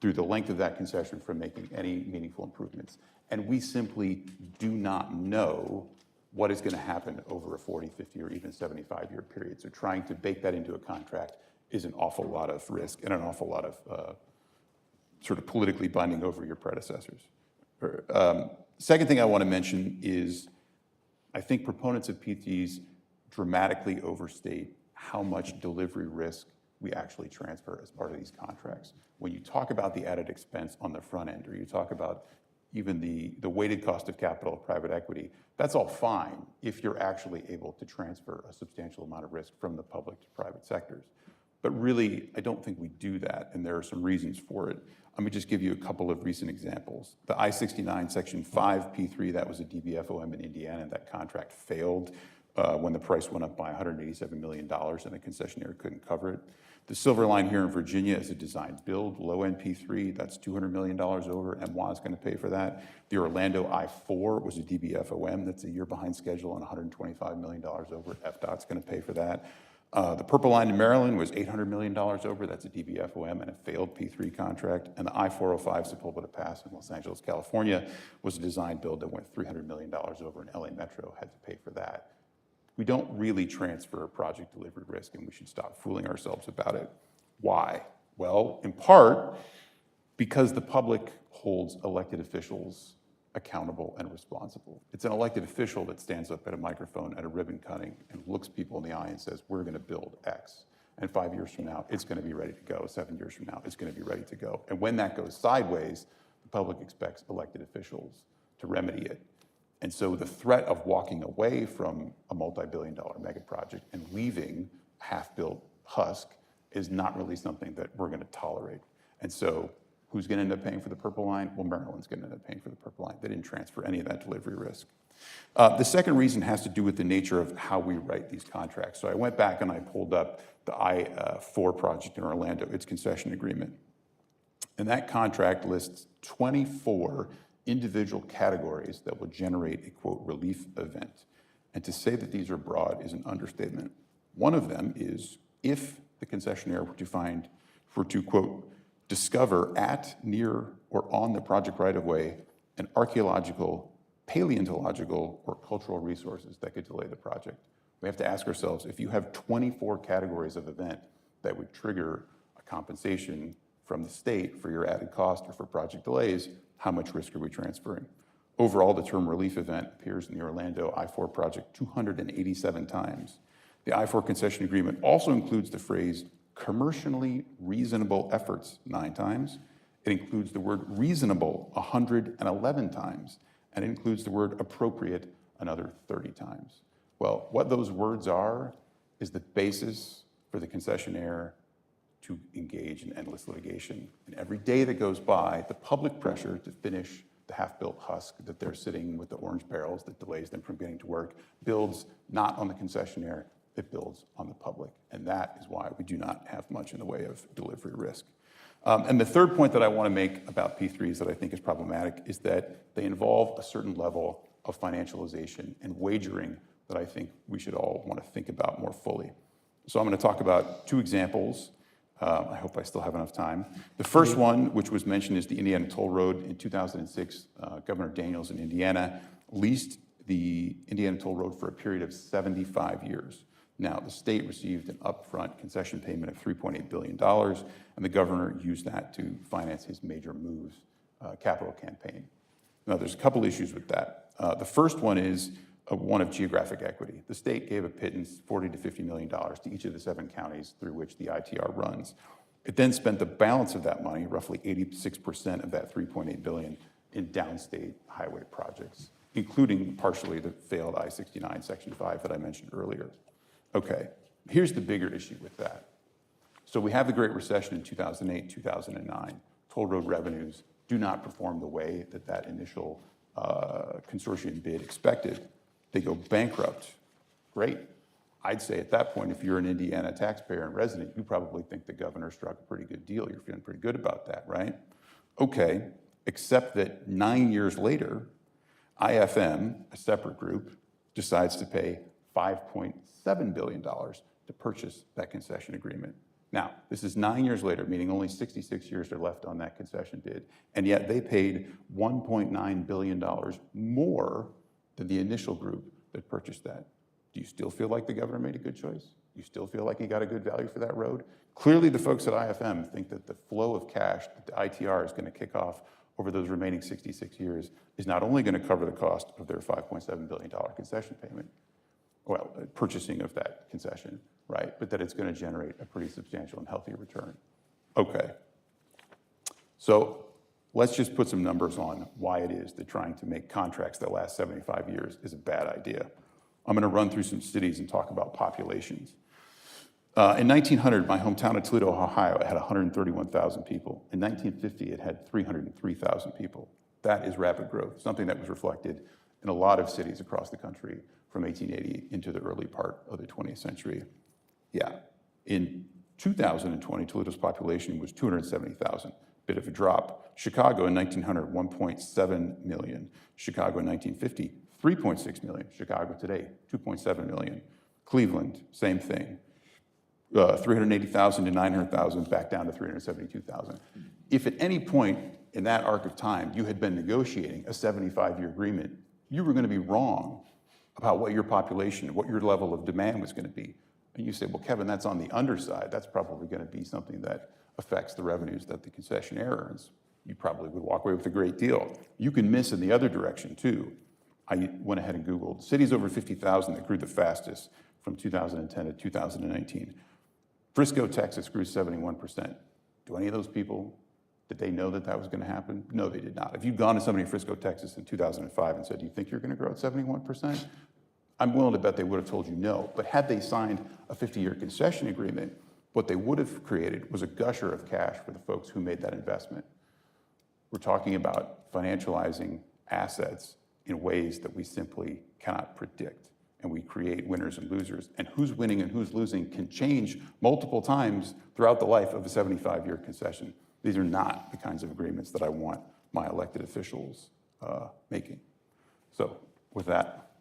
through the length of that concession from making any meaningful improvements. And we simply do not know what is going to happen over a 40, 50, or even 75-year period. So trying to bake that into a contract is an awful lot of risk and an awful lot of sort of politically binding over your predecessors. Second thing I want to mention is I think proponents of PTs dramatically overstate how much delivery risk we actually transfer as part of these contracts. When you talk about the added expense on the front end, or you talk about even the weighted cost of capital of private equity, that's all fine if you're actually able to transfer a substantial amount of risk from the public to private sectors. But really, I don't think we do that, and there are some reasons for it. Let me just give you a couple of recent examples. The I-69 Section 5 P3, that was a DBFOM in Indiana, and that contract failed when the price went up by $187 million and the concessionaire couldn't cover it. The Silver Line here in Virginia is a design build, low-end P3, that's $200 million over, MWA is going to pay for that. The Orlando I-4 was a DBFOM, that's a year behind schedule and $125 million over, FDOT's going to pay for that. The Purple Line in Maryland was $800 million over, that's a DBFOM and a failed P3 contract. And the I-405 Sepulveda Pass in Los Angeles, California was a design build that went $300 million over, and LA Metro had to pay for that. We don't really transfer project delivery risk, and we should stop fooling ourselves about it. Why? Well, in part, because the public holds elected officials accountable and responsible. It's an elected official that stands up at a microphone at a ribbon cutting and looks people in the eye and says, we're going to build X. And 5 years from now, it's going to be ready to go. 7 years from now, it's going to be ready to go. And when that goes sideways, the public expects elected officials to remedy it. And so the threat of walking away from a multi-billion-dollar mega project and leaving half-built husk is not really something that we're going to tolerate. And so Who's going to end up paying for the purple line? Well, Maryland's going to end up paying for the purple line. They didn't transfer any of that delivery risk. The second reason has to do with the nature of how we write these contracts. So I went back and I pulled up the I-4 project in Orlando, its concession agreement. And that contract lists 24 individual categories that will generate a, quote, relief event. And to say that these are broad is an understatement. One of them is if the concessionaire were to, quote, discover at, near, or on the project right-of-way an archaeological, paleontological, or cultural resources that could delay the project. We have to ask ourselves, if you have 24 categories of event that would trigger a compensation from the state for your added cost or for project delays, how much risk are we transferring? Overall, the term relief event appears in the Orlando I-4 project 287 times. The I-4 concession agreement also includes the phrase commercially reasonable efforts 9 times. It includes the word reasonable 111 times, and it includes the word appropriate another 30 times. Well, what those words are is the basis for the concessionaire to engage in endless litigation. And every day that goes by, the public pressure to finish the half-built husk that they're sitting with the orange barrels that delays them from getting to work builds not on the concessionaire, it builds on the public. And that is why we do not have much in the way of delivery risk. And the third point that I want to make about P3s that I think is problematic is that they involve a certain level of financialization and wagering that I think we should all want to think about more fully. So I'm going to talk about 2 examples. I hope I still have enough time. The first one, which was mentioned, is the Indiana Toll Road. In 2006, Governor Daniels in Indiana leased the Indiana Toll Road for a period of 75 years. Now, the state received an upfront concession payment of $3.8 billion, and the governor used that to finance his major moves capital campaign. Now, there's a couple issues with that. The first one is one of geographic equity. The state gave a pittance, $40 to $50 million, to each of the 7 counties through which the ITR runs. It then spent the balance of that money, roughly 86% of that $3.8 billion, in downstate highway projects, including partially the failed I-69 Section 5 that I mentioned earlier. Okay, here's the bigger issue with that. So we have the Great Recession in 2008, 2009. Toll road revenues do not perform the way that that initial consortium bid expected. They go bankrupt. Great. I'd say at that point, if you're an Indiana taxpayer and resident, you probably think the governor struck a pretty good deal. You're feeling pretty good about that, right? Okay, except that 9 years later, IFM, a separate group, decides to pay $5.7 billion to purchase that concession agreement. Now, this is 9 years later, meaning only 66 years are left on that concession bid, and yet they paid $1.9 billion more than the initial group that purchased that. Do you still feel like the governor made a good choice? Do you still feel like he got a good value for that road? Clearly, the folks at IFM think that the flow of cash that the ITR is going to kick off over those remaining 66 years is not only going to cover the cost of their $5.7 billion concession payment, well, purchasing of that concession, right, but that it's going to generate a pretty substantial and healthy return. Okay. So let's just put some numbers on why it is that trying to make contracts that last 75 years is a bad idea. I'm going to run through some cities and talk about populations. In 1900, my hometown of Toledo, Ohio, it had 131,000 people. In 1950, it had 303,000 people. That is rapid growth, something that was reflected in a lot of cities across the country from 1880 into the early part of the 20th century. Yeah. In 2020, Toledo's population was 270,000, bit of a drop. Chicago in 1900, 1.7 million. Chicago in 1950, 3.6 million. Chicago today, 2.7 million. Cleveland, same thing. 380,000 to 900,000, back down to 372,000. If at any point in that arc of time you had been negotiating a 75-year agreement, you were going to be wrong about what your population, what your level of demand was going to be. And you say, well, Kevin, that's on the underside. That's probably going to be something that affects the revenues that the concessionaire earns. You probably would walk away with a great deal. You can miss in the other direction, too. I went ahead and Googled cities over 50,000 that grew the fastest from 2010 to 2019. Frisco, Texas grew 71%. Do any of those people, did they know that that was going to happen? No, they did not. If you'd gone to somebody in Frisco, Texas in 2005 and said, do you think you're going to grow at 71%? I'm willing to bet they would have told you no. But had they signed a 50-year concession agreement, what they would have created was a gusher of cash for the folks who made that investment. We're talking about financializing assets in ways that we simply cannot predict. And we create winners and losers. And who's winning and who's losing can change multiple times throughout the life of a 75-year concession. These are not the kinds of agreements that I want my elected officials making. So with that,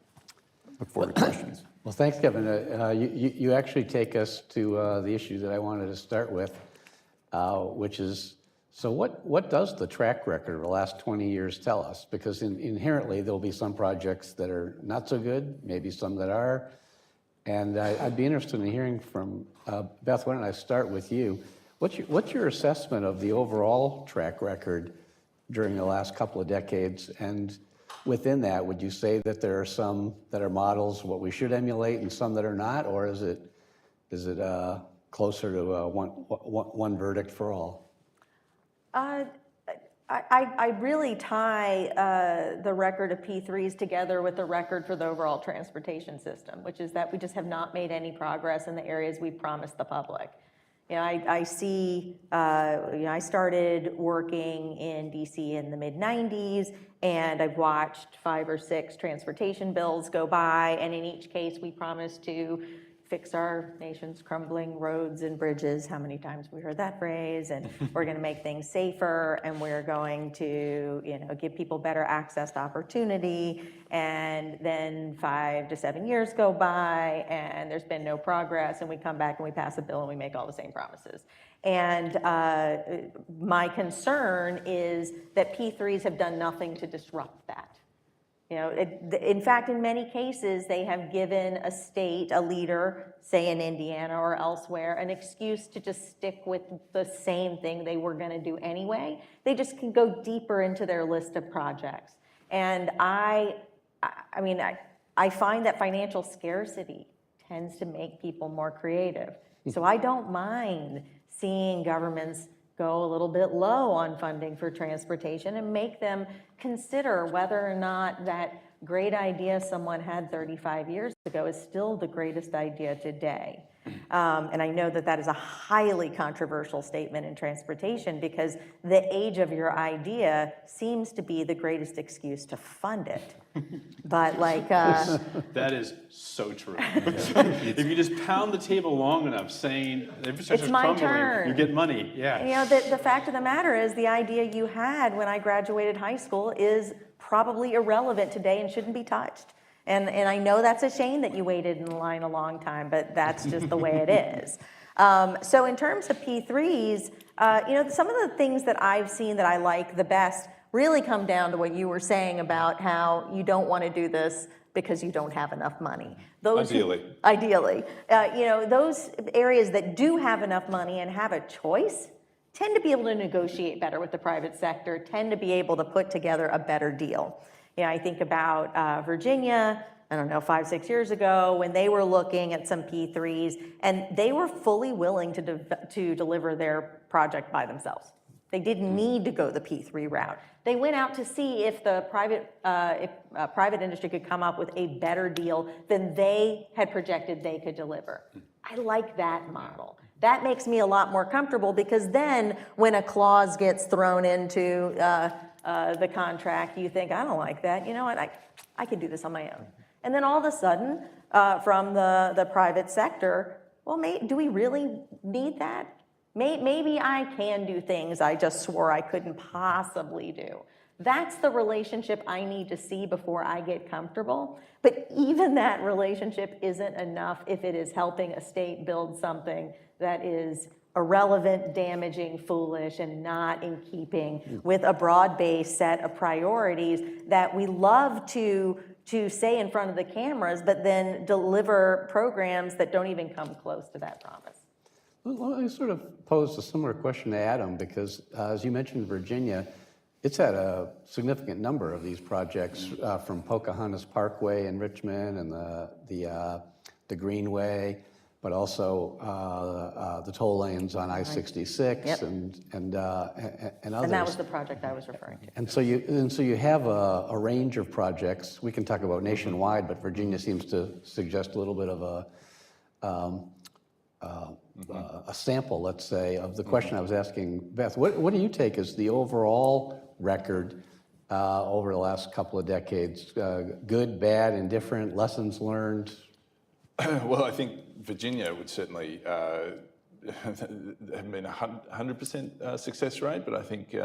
look forward to questions. Well, thanks, Kevin. You actually take us to the issue that I wanted to start with, which is, so what does the track record of the last 20 years tell us? Because inherently, there'll be some projects that are not so good, maybe some that are. And I'd be interested in hearing from, Beth, why don't I start with you? What's your assessment of the overall track record during the last couple of decades? And within that, would you say that there are some that are models, what we should emulate, and some that are not? Or is it closer to one verdict for all? I really tie the record of P3s together with the record for the overall transportation system, which is that we just have not made any progress in the areas we promised the public. You know, I see, I started working in DC in the mid-90s, and I've watched 5 or 6 transportation bills go by, and in each case we promised to fix our nation's crumbling roads and bridges. How many times we heard that phrase? And we're going to make things safer, and we're going to, give people better access to opportunity. And then 5 to 7 years go by, and there's been no progress, and we come back and we pass a bill and we make all the same promises. And my concern is that P3s have done nothing to disrupt that. In fact, in many cases, they have given a state, a leader, say in Indiana or elsewhere, an excuse to just stick with the same thing they were going to do anyway. They just can go deeper into their list of projects. And I find that financial scarcity tends to make people more creative. So I don't mind seeing governments go a little bit low on funding for transportation and make them consider whether or not that great idea someone had 35 years ago is still the greatest idea today. And I know that that is a highly controversial statement in transportation because the age of your idea seems to be the greatest excuse to fund it. But that is so true. If you just pound the table long enough saying the infrastructure is crumbling, turn. you get money. Yeah. The fact of the matter is the idea you had when I graduated high school is probably irrelevant today and shouldn't be touched. And I know that's a shame that you waited in line a long time, but that's just the way it is. So in terms of P3s, some of the things that I've seen that I like the best really come down to what you were saying about how you don't want to do this because you don't have enough money. Ideally. Those areas that do have enough money and have a choice tend to be able to negotiate better with the private sector, tend to be able to put together a better deal. I think about Virginia, 5-6 years ago, when they were looking at some P3s, and they were fully willing to deliver their project by themselves. They didn't need to go the P3 route. They went out to see if the private industry could come up with a better deal than they had projected they could deliver. I like that model. That makes me a lot more comfortable because then when a clause gets thrown into the contract, you think, I don't like that. You know what? I can do this on my own. And then all of a sudden, from the private sector, well, do we really need that? Maybe I can do things I just swore I couldn't possibly do. That's the relationship I need to see before I get comfortable. But even that relationship isn't enough if it is helping a state build something that is irrelevant, damaging, foolish, and not in keeping with a broad-based set of priorities that we love to say in front of the cameras, but then deliver programs that don't even come close to that promise. Well, let me sort of pose a similar question to Adam, because as you mentioned, Virginia, it's had a significant number of these projects from Pocahontas Parkway in Richmond and the Greenway, but also the toll lanes on I-66 Yep. and others. And that was the project I was referring to. And so you have a range of projects. We can talk about nationwide, but Virginia seems to suggest a little bit of a sample, let's say, of the question I was asking Beth. What do you take as the overall record over the last couple of decades? Good, bad, indifferent, lessons learned? Well, I think Virginia would certainly have been a 100% success rate, but I think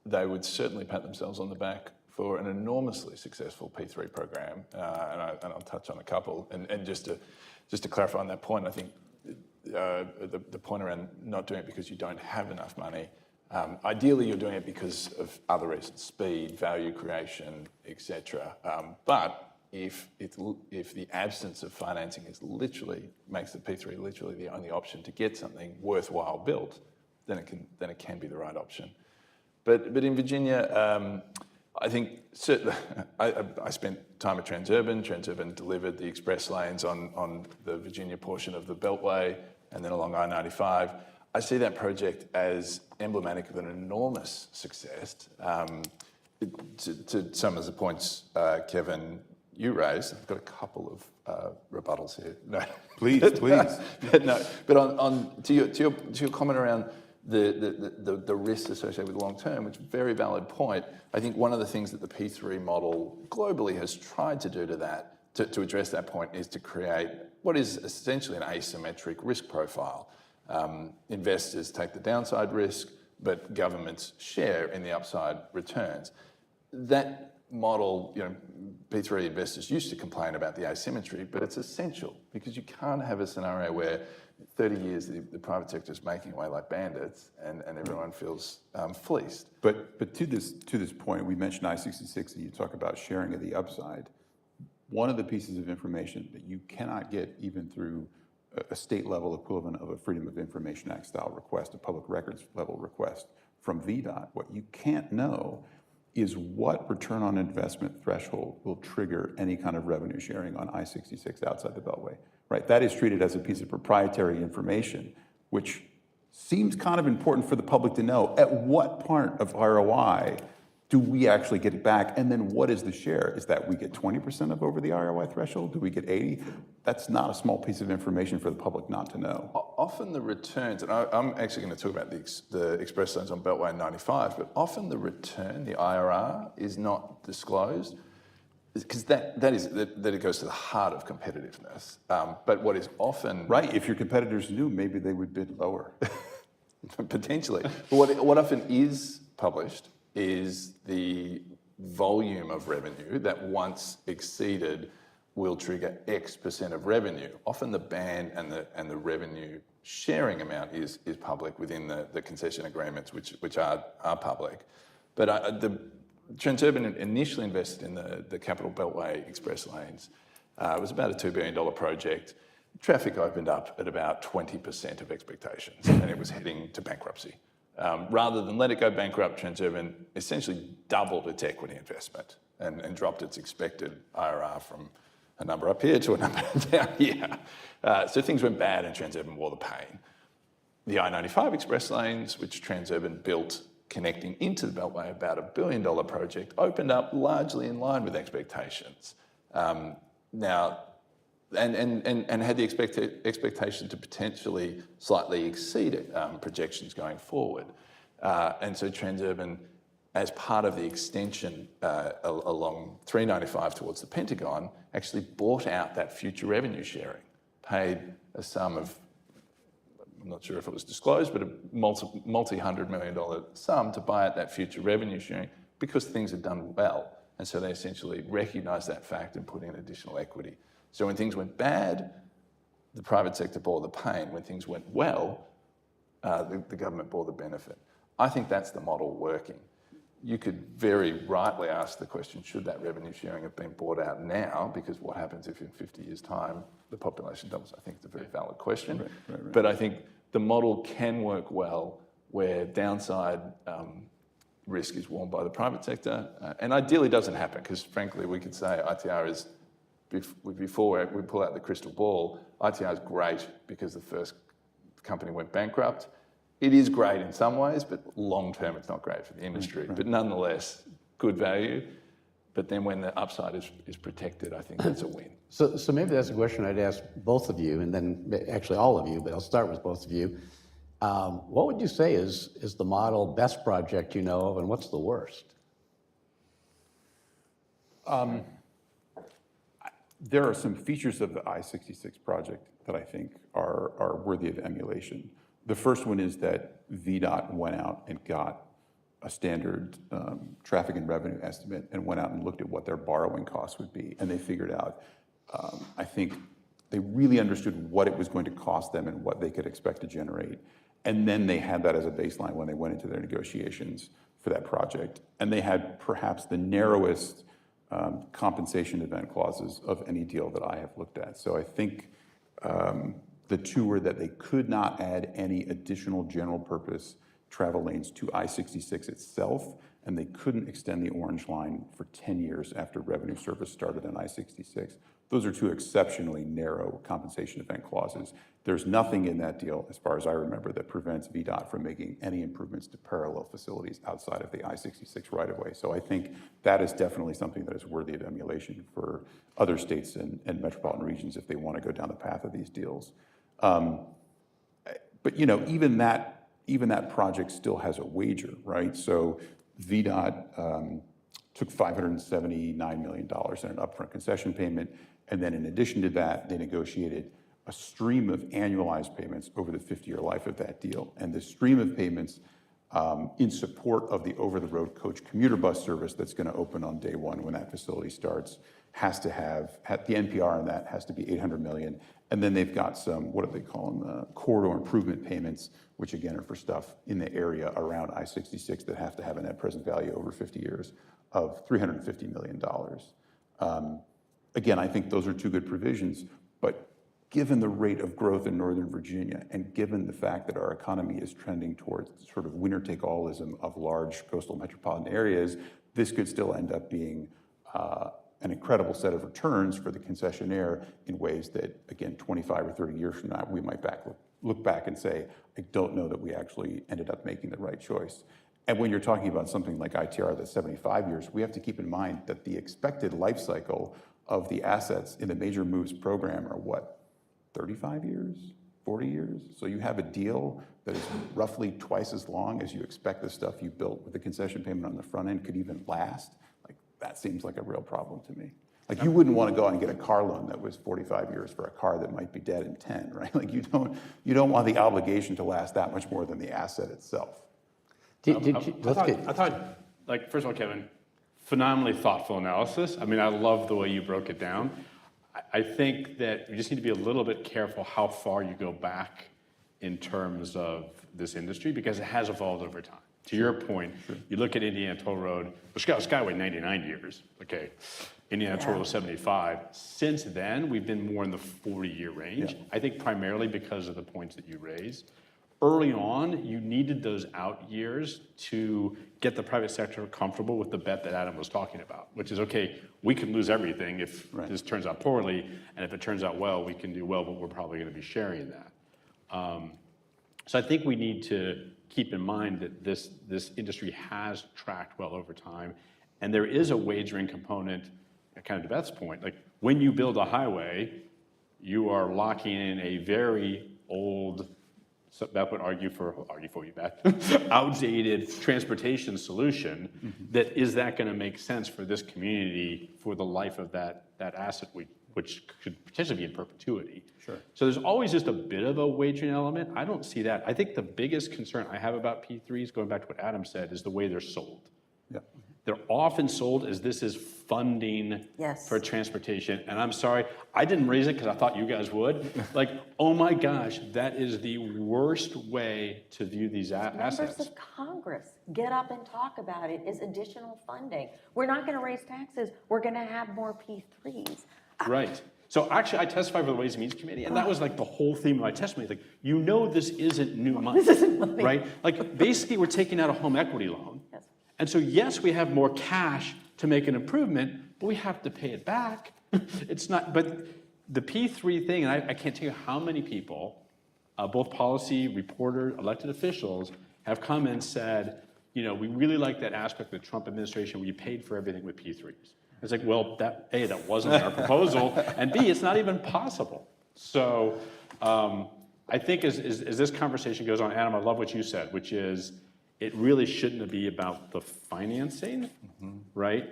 they would certainly pat themselves on the back for an enormously successful P3 program, and I'll touch on a couple. And just to clarify on that point, I think the point around not doing it because you don't have enough money, ideally you're doing it because of other reasons, speed, value creation, etc. But if the absence of financing makes the P3 literally the only option to get something worthwhile built, then it can be the right option. But in Virginia, I think certainly I spent time at Transurban. Transurban delivered the express lanes on the Virginia portion of the Beltway and then along I-95. I see that project as emblematic of an enormous success. To some of the points, Kevin, you raised, I've got a couple of rebuttals here. No, Please. But to your comment around the risks associated with long term, which is a very valid point. I think one of the things that the P3 model globally has tried to do to address that point is to create what is essentially an asymmetric risk profile. Investors take the downside risk, but governments share in the upside returns. That model, P3 investors used to complain about the asymmetry, but it's essential because you can't have a scenario where 30 years the private sector is making away like bandits and everyone feels fleeced. But to this point, we mentioned I-66 and you talk about sharing of the upside. One of the pieces of information that you cannot get even through a state level equivalent of a Freedom of Information Act style request, a public records level request from VDOT, what you can't know is what return on investment threshold will trigger any kind of revenue sharing on I-66 outside the Beltway, right? That is treated as a piece of proprietary information, which seems kind of important for the public to know. At what part of ROI do we actually get it back? And then what is the share? Is that we get 20% of over the ROI threshold? Do we get 80? That's not a small piece of information for the public not to know. Often the returns, and I'm actually going to talk about the express lanes on Beltway 95, but often the return, the IRR, is not disclosed because that it goes to the heart of competitiveness. But what is often... Right, if your competitors knew, maybe they would bid lower. Potentially. But what often is published is the volume of revenue that once exceeded will trigger X percent of revenue. Often the band and the revenue sharing amount is public within the concession agreements, which are public. But the Transurban initially invested in the Capital Beltway express lanes. It was about a $2 billion project. Traffic opened up at about 20% of expectations, and it was heading to bankruptcy. Rather than let it go bankrupt, Transurban essentially doubled its equity investment and dropped its expected IRR from a number up here to a number down here. So things went bad and Transurban wore the pain. The I-95 express lanes, which Transurban built connecting into the Beltway, about a $1 billion project, opened up largely in line with expectations. And had the expectation to potentially slightly exceed projections going forward. And so Transurban, as part of the extension along 395 towards the Pentagon, actually bought out that future revenue sharing, paid a sum of, I'm not sure if it was disclosed, but a multi-$100 million sum to buy out that future revenue sharing because things had done well. And so they essentially recognised that fact and put in additional equity. So when things went bad, the private sector bore the pain. When things went well, the government bore the benefit. I think that's the model working. You could very rightly ask the question, should that revenue sharing have been bought out now? Because what happens if in 50 years' time the population doubles? I think it's a very valid question. Right. But I think the model can work well where downside risk is borne by the private sector. And ideally doesn't happen because frankly we could say ITR is, before we pull out the crystal ball, ITR is great because the first company went bankrupt. It is great in some ways, but long term it's not great for the industry. Right. But nonetheless, good value. But then when the upside is protected, I think that's a win. So maybe that's a question I'd ask both of you, and then actually all of you, but I'll start with both of you. What would you say is the model best project you know of, and what's the worst? There are some features of the I-66 project that I think are worthy of emulation. The first one is that VDOT went out and got a standard traffic and revenue estimate and went out and looked at what their borrowing costs would be. And they figured out, I think they really understood what it was going to cost them and what they could expect to generate. And then they had that as a baseline when they went into their negotiations for that project. And they had perhaps the narrowest compensation event clauses of any deal that I have looked at. So I think the two were that they could not add any additional general purpose travel lanes to I-66 itself, and they couldn't extend the Orange Line for 10 years after revenue service started on I-66. Those are two exceptionally narrow compensation event clauses. There's nothing in that deal, as far as I remember, that prevents VDOT from making any improvements to parallel facilities outside of the I-66 right-of-way. So I think that is definitely something that is worthy of emulation for other states and metropolitan regions if they want to go down the path of these deals. But you know, even that project still has a wager, right? So VDOT took $579 million in an upfront concession payment, and then in addition to that, they negotiated a stream of annualized payments over the 50-year life of that deal. And the stream of payments in support of the over-the-road coach commuter bus service that's going to open on day one when that facility starts has to have, the NPR on that has to be $800 million. And then they've got some, what do they call them, corridor improvement payments, which again are for stuff in the area around I-66 that have to have a net present value over 50 years of $350 million. Again, I think those are two good provisions, but given the rate of growth in Northern Virginia and given the fact that our economy is trending towards sort of winner-take-allism of large coastal metropolitan areas, this could still end up being an incredible set of returns for the concessionaire in ways that, again, 25 or 30 years from now, we might look back and say, I don't know that we actually ended up making the right choice. And when you're talking about something like ITR that's 75 years, we have to keep in mind that the expected life cycle of the assets in the Major Moves program are what, 35 years, 40 years? So you have a deal that is roughly twice as long as you expect the stuff you built with the concession payment on the front end could even last. Like, that seems like a real problem to me. Like, you wouldn't want to go out and get a car loan that was 45 years for a car that might be dead in 10, right? Like, you don't want the obligation to last that much more than the asset itself. I thought, like, first of all, Kevin, phenomenally thoughtful analysis. I mean, I love the way you broke it down. I think that you just need to be a little bit careful how far you go back in terms of this industry, because it has evolved over time. To your point, you look at Indiana Toll Road, Skyway 99 years, okay. Indiana Toll Road 75. Since then, we've been more in the 40-year range. I think primarily because of the points that you raised. Early on, you needed those out years to get the private sector comfortable with the bet that Adam was talking about, which is, okay, we can lose everything if this turns out poorly, and if it turns out well, we can do well, but we're probably going to be sharing that. So I think we need to keep in mind that this industry has tracked well over time, and there is a wagering component, kind of to Beth's point. Like, when you build a highway, you are locking in a very old, so Beth would argue for you, Beth, outdated transportation solution. That is that going to make sense for this community for the life of that asset, which could potentially be in perpetuity. Sure. So there's always just a bit of a wagering element. I don't see that. I think the biggest concern I have about P3s, going back to what Adam said, is the way they're sold. Yeah. They're often sold as this is funding for transportation. And I'm sorry, I didn't raise it because I thought you guys would. Like, oh my gosh, that is the worst way to view these assets. Members of Congress get up and talk about it as additional funding. We're not going to raise taxes. We're going to have more P3s. Right. So actually, I testified for the Ways and Means Committee, and that was like the whole theme of my testimony. Like, you know, this isn't new money. This isn't money. Right? Like, basically, we're taking out a home equity loan. Yes. And so, yes, we have more cash to make an improvement, but we have to pay it back. It's not, but the P3 thing, and I can't tell you how many people, both policy, reporters, elected officials, have come and said, you know, we really like that aspect of the Trump administration where you paid for everything with P3s. It's like, well, that wasn't our proposal, and B, it's not even possible. So I think as this conversation goes on, Adam, I love what you said, which is it really shouldn't be about the financing, right?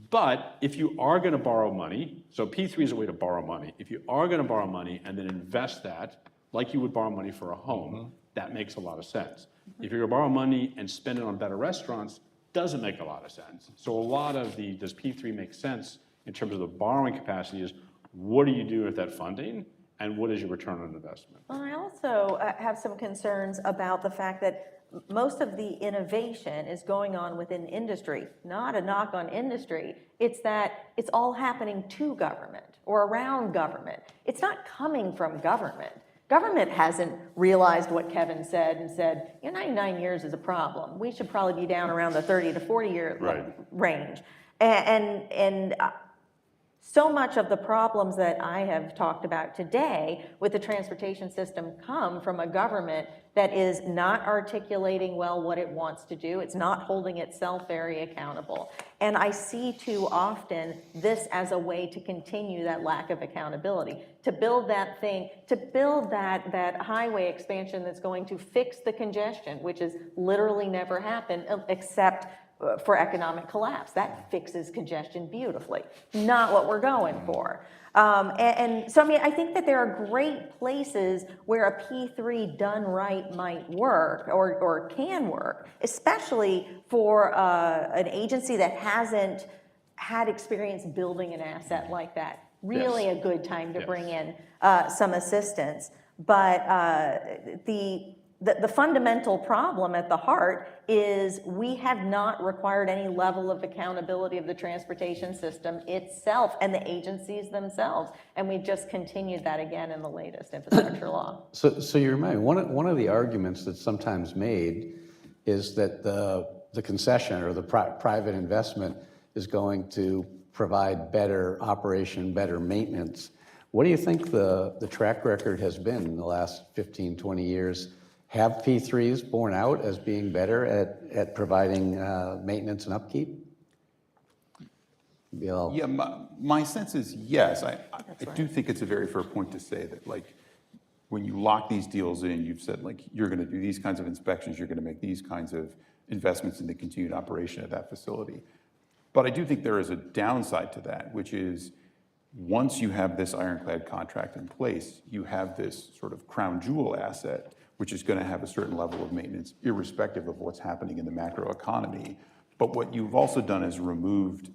But if you are going to borrow money, so P3 is a way to borrow money. If you are going to borrow money and then invest that like you would borrow money for a home, that makes a lot of sense. If you're going to borrow money and spend it on better restaurants, doesn't make a lot of sense. So a lot of the, does P3 make sense in terms of the borrowing capacity is, what do you do with that funding and what is your return on investment? Well, I also have some concerns about the fact that most of the innovation is going on within industry, not a knock on industry. It's that it's all happening to government or around government. It's not coming from government. Government hasn't realized what Kevin said and said, 99 years is a problem. We should probably be down around the 30 to 40 year range. And so much of the problems that I have talked about today with the transportation system come from a government that is not articulating well what it wants to do. It's not holding itself very accountable. And I see too often this as a way to continue that lack of accountability, to build that thing, to build that highway expansion that's going to fix the congestion, which has literally never happened except for economic collapse. That fixes congestion beautifully. Not what we're going for. And so, I mean, I think that there are great places where a P3 done right might work or can work, especially for an agency that hasn't had experience building an asset like that. Really a good time to bring in some assistance. But the fundamental problem at the heart is we have not required any level of accountability of the transportation system itself and the agencies themselves. And we've just continued that again in the latest infrastructure law. So you remind me, one of the arguments that's sometimes made is that the concession or the private investment is going to provide better operation, better maintenance. What do you think the track record has been in the last 15, 20 years? Have P3s borne out as being better at providing maintenance and upkeep? Yeah, my sense is yes. I do think it's a very fair point to say that, like, when you lock these deals in, you've said, like, you're going to do these kinds of inspections, you're going to make these kinds of investments in the continued operation of that facility. But I do think there is a downside to that, which is once you have this ironclad contract in place, you have this sort of crown jewel asset, which is going to have a certain level of maintenance irrespective of what's happening in the macro economy. But what you've also done is removed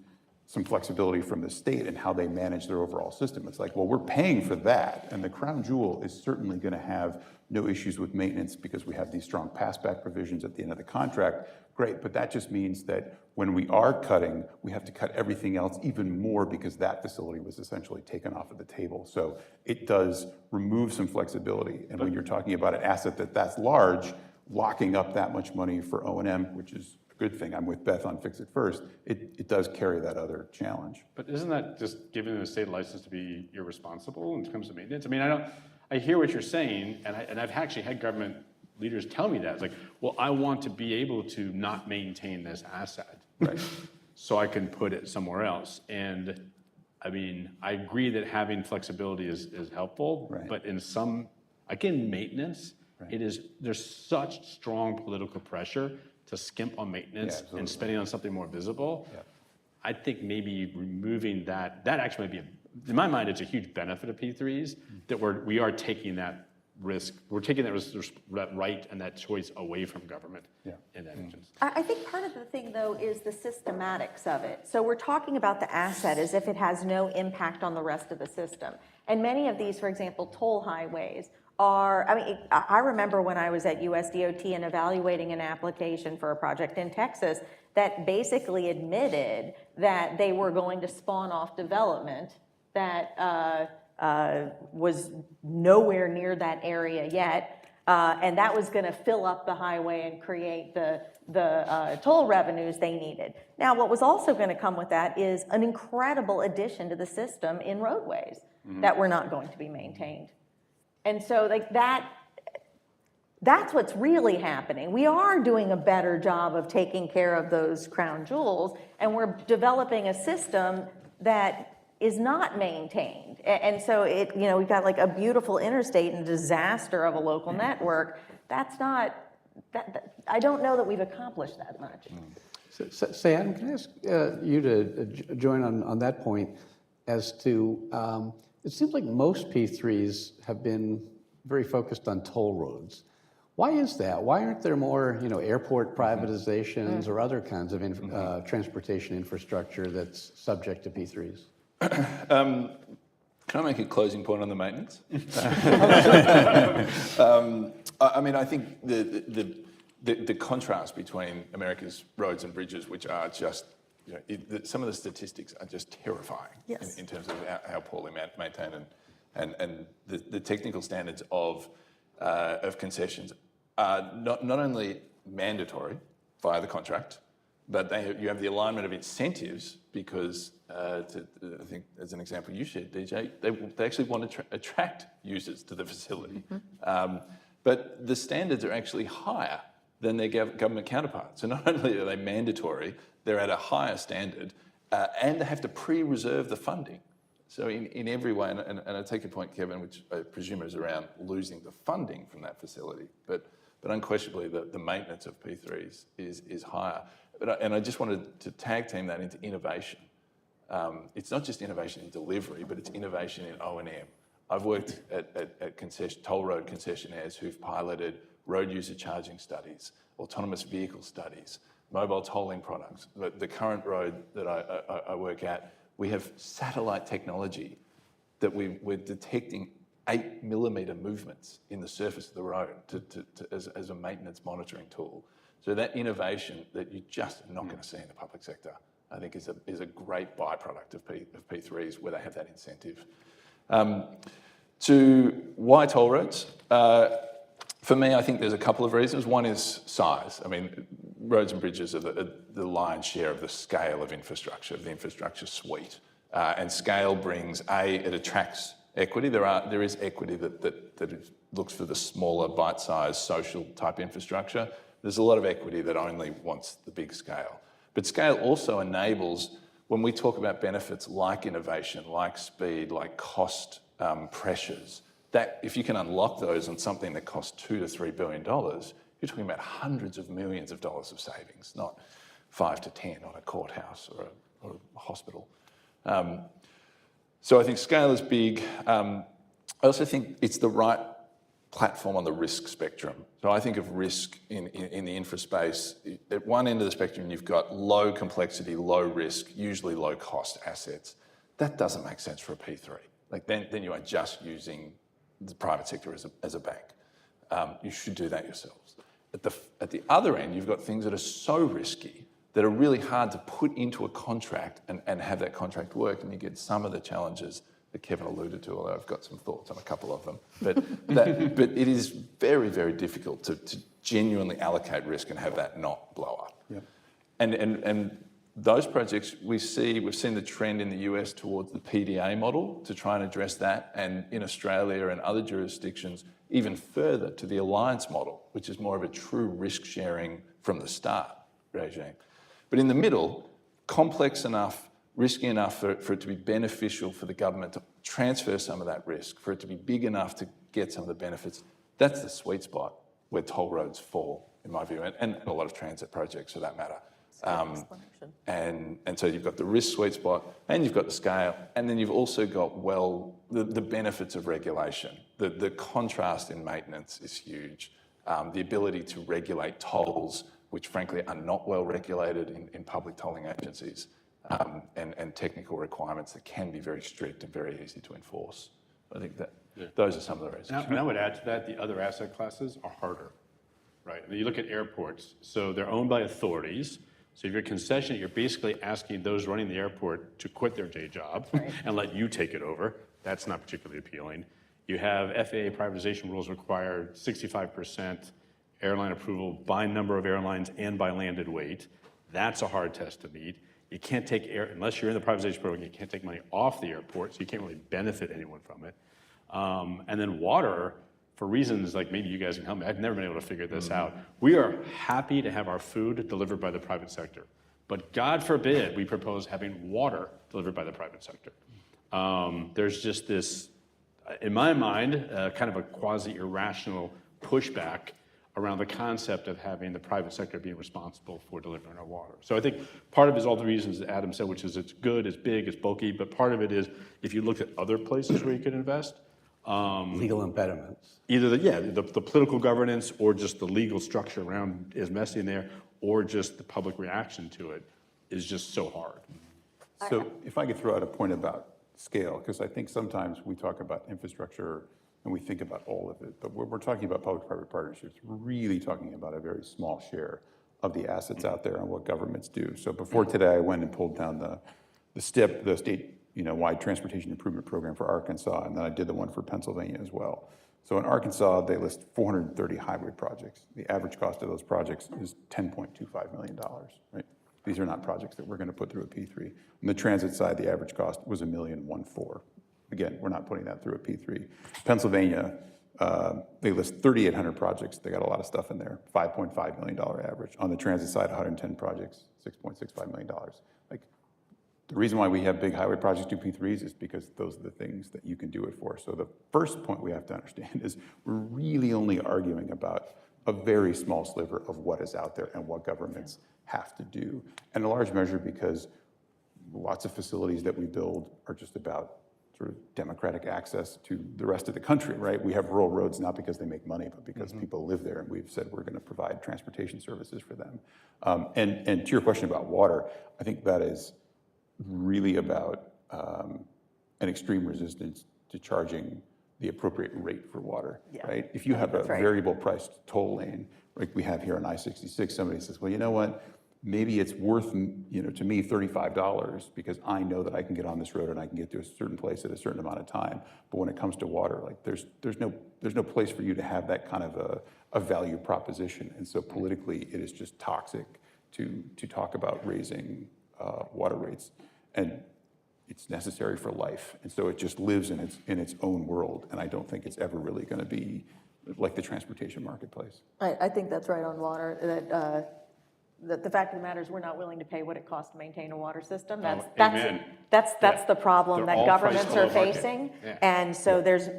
some flexibility from the state and how they manage their overall system. It's like, well, we're paying for that, and the crown jewel is certainly going to have no issues with maintenance because we have these strong passback provisions at the end of the contract. Great, but that just means that when we are cutting, we have to cut everything else even more because that facility was essentially taken off of the table. So it does remove some flexibility. And when you're talking about an asset that's large, locking up that much money for O&M, which is a good thing, I'm with Beth on Fix It First, it does carry that other challenge. But isn't that just giving the state license to be irresponsible in terms of maintenance? I mean, I hear what you're saying, and I've actually had government leaders tell me that. It's like, well, I want to be able to not maintain this asset, right? So I can put it somewhere else. And I mean, I agree that having flexibility is helpful, right. But in some, again, maintenance, right. There's such strong political pressure to skimp on maintenance and spending on something more visible. Yeah. I think maybe removing that actually may be, in my mind, it's a huge benefit of P3s that we are taking that risk. We're taking that right and that choice away from government in that instance. I think part of the thing, though, is the systematics of it. So we're talking about the asset as if it has no impact on the rest of the system. And many of these, for example, toll highways are, I mean, I remember when I was at USDOT and evaluating an application for a project in Texas that basically admitted that they were going to spawn off development that was nowhere near that area yet, and that was going to fill up the highway and create the toll revenues they needed. Now, what was also going to come with that is an incredible addition to the system in roadways that were not going to be maintained. And so, like, that's what's really happening. We are doing a better job of taking care of those crown jewels, and we're developing a system that is not maintained. And so we've got like a beautiful interstate and a disaster of a local network. That's not, I don't know that we've accomplished that much. Say, Adam, can I ask you to join on that point as to, it seems like most P3s have been very focused on toll roads. Why is that? Why aren't there more, airport privatizations or other kinds of transportation infrastructure that's subject to P3s? Can I make a closing point on the maintenance? I mean, I think the contrast between America's roads and bridges, which are just, some of the statistics are just terrifying in terms of how poorly maintained and the technical standards of concessions are not only mandatory via the contract, but you have the alignment of incentives because, I think as an example you shared, DJ, they actually want to attract users to the facility. But the standards are actually higher than their government counterparts. So not only are they mandatory, they're at a higher standard, and they have to pre-reserve the funding. So in every way, and I take your point, Kevin, which I presume is around losing the funding from that facility, but unquestionably the maintenance of P3s is higher. And I just wanted to tag team that into innovation. It's not just innovation in delivery, but it's innovation in O&M. I've worked at toll road concessionaires who've piloted road user charging studies, autonomous vehicle studies, mobile tolling products. The current road that I work at, we have satellite technology that we're detecting 8mm movements in the surface of the road as a maintenance monitoring tool. So that innovation that you're just not going to see in the public sector, I think is a great byproduct of P3s where they have that incentive. To why toll roads? For me, I think there's a couple of reasons. One is size. I mean, roads and bridges are the lion's share of the scale of infrastructure, of the infrastructure suite. And scale brings, it attracts equity. There is equity that looks for the smaller, bite-sized, social type infrastructure. There's a lot of equity that only wants the big scale. But scale also enables, when we talk about benefits like innovation, like speed, like cost pressures, that if you can unlock those on something that costs $2 to $3 billion, you're talking about hundreds of millions of dollars of savings, not 5 to 10 on a courthouse or a hospital. So I think scale is big. I also think it's the right platform on the risk spectrum. So I think of risk in the infra space. At one end of the spectrum, you've got low complexity, low risk, usually low cost assets. That doesn't make sense for a P3. Like then you are just using the private sector as a bank. You should do that yourselves. At the other end, you've got things that are so risky that are really hard to put into a contract and have that contract work, and you get some of the challenges that Kevin alluded to, although I've got some thoughts on a couple of them. But it is very, very difficult to genuinely allocate risk and have that not blow up. Yep. And those projects, we've seen the trend in the US towards the PDA model to try and address that, and in Australia and other jurisdictions, even further to the alliance model, which is more of a true risk sharing from the start regime. But in the middle, complex enough, risky enough for it to be beneficial for the government to transfer some of that risk, for it to be big enough to get some of the benefits. That's the sweet spot where toll roads fall, in my view, and a lot of transit projects for that matter. And so you've got the risk sweet spot, and you've got the scale, and then you've also got, the benefits of regulation. The contrast in maintenance is huge. The ability to regulate tolls, which frankly are not well regulated in public tolling agencies, and technical requirements that can be very strict and very easy to enforce. I think that those are some of the reasons. And I would add to that, the other asset classes are harder, right? I mean, you look at airports, so they're owned by authorities. So if you're a concession, you're basically asking those running the airport to quit their day job and let you take it over. That's not particularly appealing. You have FAA privatization rules require 65% airline approval by number of airlines and by landed weight. That's a hard test to meet. You can't take unless you're in the privatization program, you can't take money off the airport, so you can't really benefit anyone from it. And then water, for reasons like maybe you guys can help me, I've never been able to figure this out. We are happy to have our food delivered by the private sector, but God forbid we propose having water delivered by the private sector. there's just this, in my mind, kind of a quasi-irrational pushback around the concept of having the private sector being responsible for delivering our water. So I think part of it is all the reasons that Adam said, which is it's good, it's big, it's bulky, but part of it is if you look at other places where you could invest, Legal impediments. either the political governance or just the legal structure around is messy in there, or just the public reaction to it is just so hard. So if I could throw out a point about scale, because I think sometimes we talk about infrastructure and we think about all of it, but when we're talking about public-private partnerships, we're really talking about a very small share of the assets out there and what governments do. So before today, I went and pulled down the STIP, the state wide transportation improvement program for Arkansas, and then I did the one for Pennsylvania as well. So in Arkansas, they list 430 highway projects. The average cost of those projects is $10.25 million, right? These are not projects that we're going to put through a P3. On the transit side, the average cost was $1.14 million. Again, we're not putting that through a P3. Pennsylvania, they list 3,800 projects. They got a lot of stuff in there, $5.5 million average. On the transit side, 110 projects, $6.65 million. Like, the reason why we have big highway projects do P3s is because those are the things that you can do it for. So the first point we have to understand is we're really only arguing about a very small sliver of what is out there and what governments have to do. And in large measure because lots of facilities that we build are just about sort of democratic access to the rest of the country, right? We have rural roads not because they make money, but because people live there, and we've said we're going to provide transportation services for them. And to your question about water, I think that is really about an extreme resistance to charging the appropriate rate for water, right? If you have a variable priced toll lane, like we have here on I-66, somebody says, well, you know what? Maybe it's worth, to me, $35 because I know that I can get on this road and I can get to a certain place at a certain amount of time. But when it comes to water, like there's no place for you to have that kind of a value proposition. And so politically, it is just toxic to talk about raising water rates. And it's necessary for life. And so it just lives in its own world. And I don't think it's ever really going to be like the transportation marketplace. I think that's right on water, that the fact of the matter is we're not willing to pay what it costs to maintain a water system. That's the problem They're that all governments priced are below market. facing. Yeah. And so there's,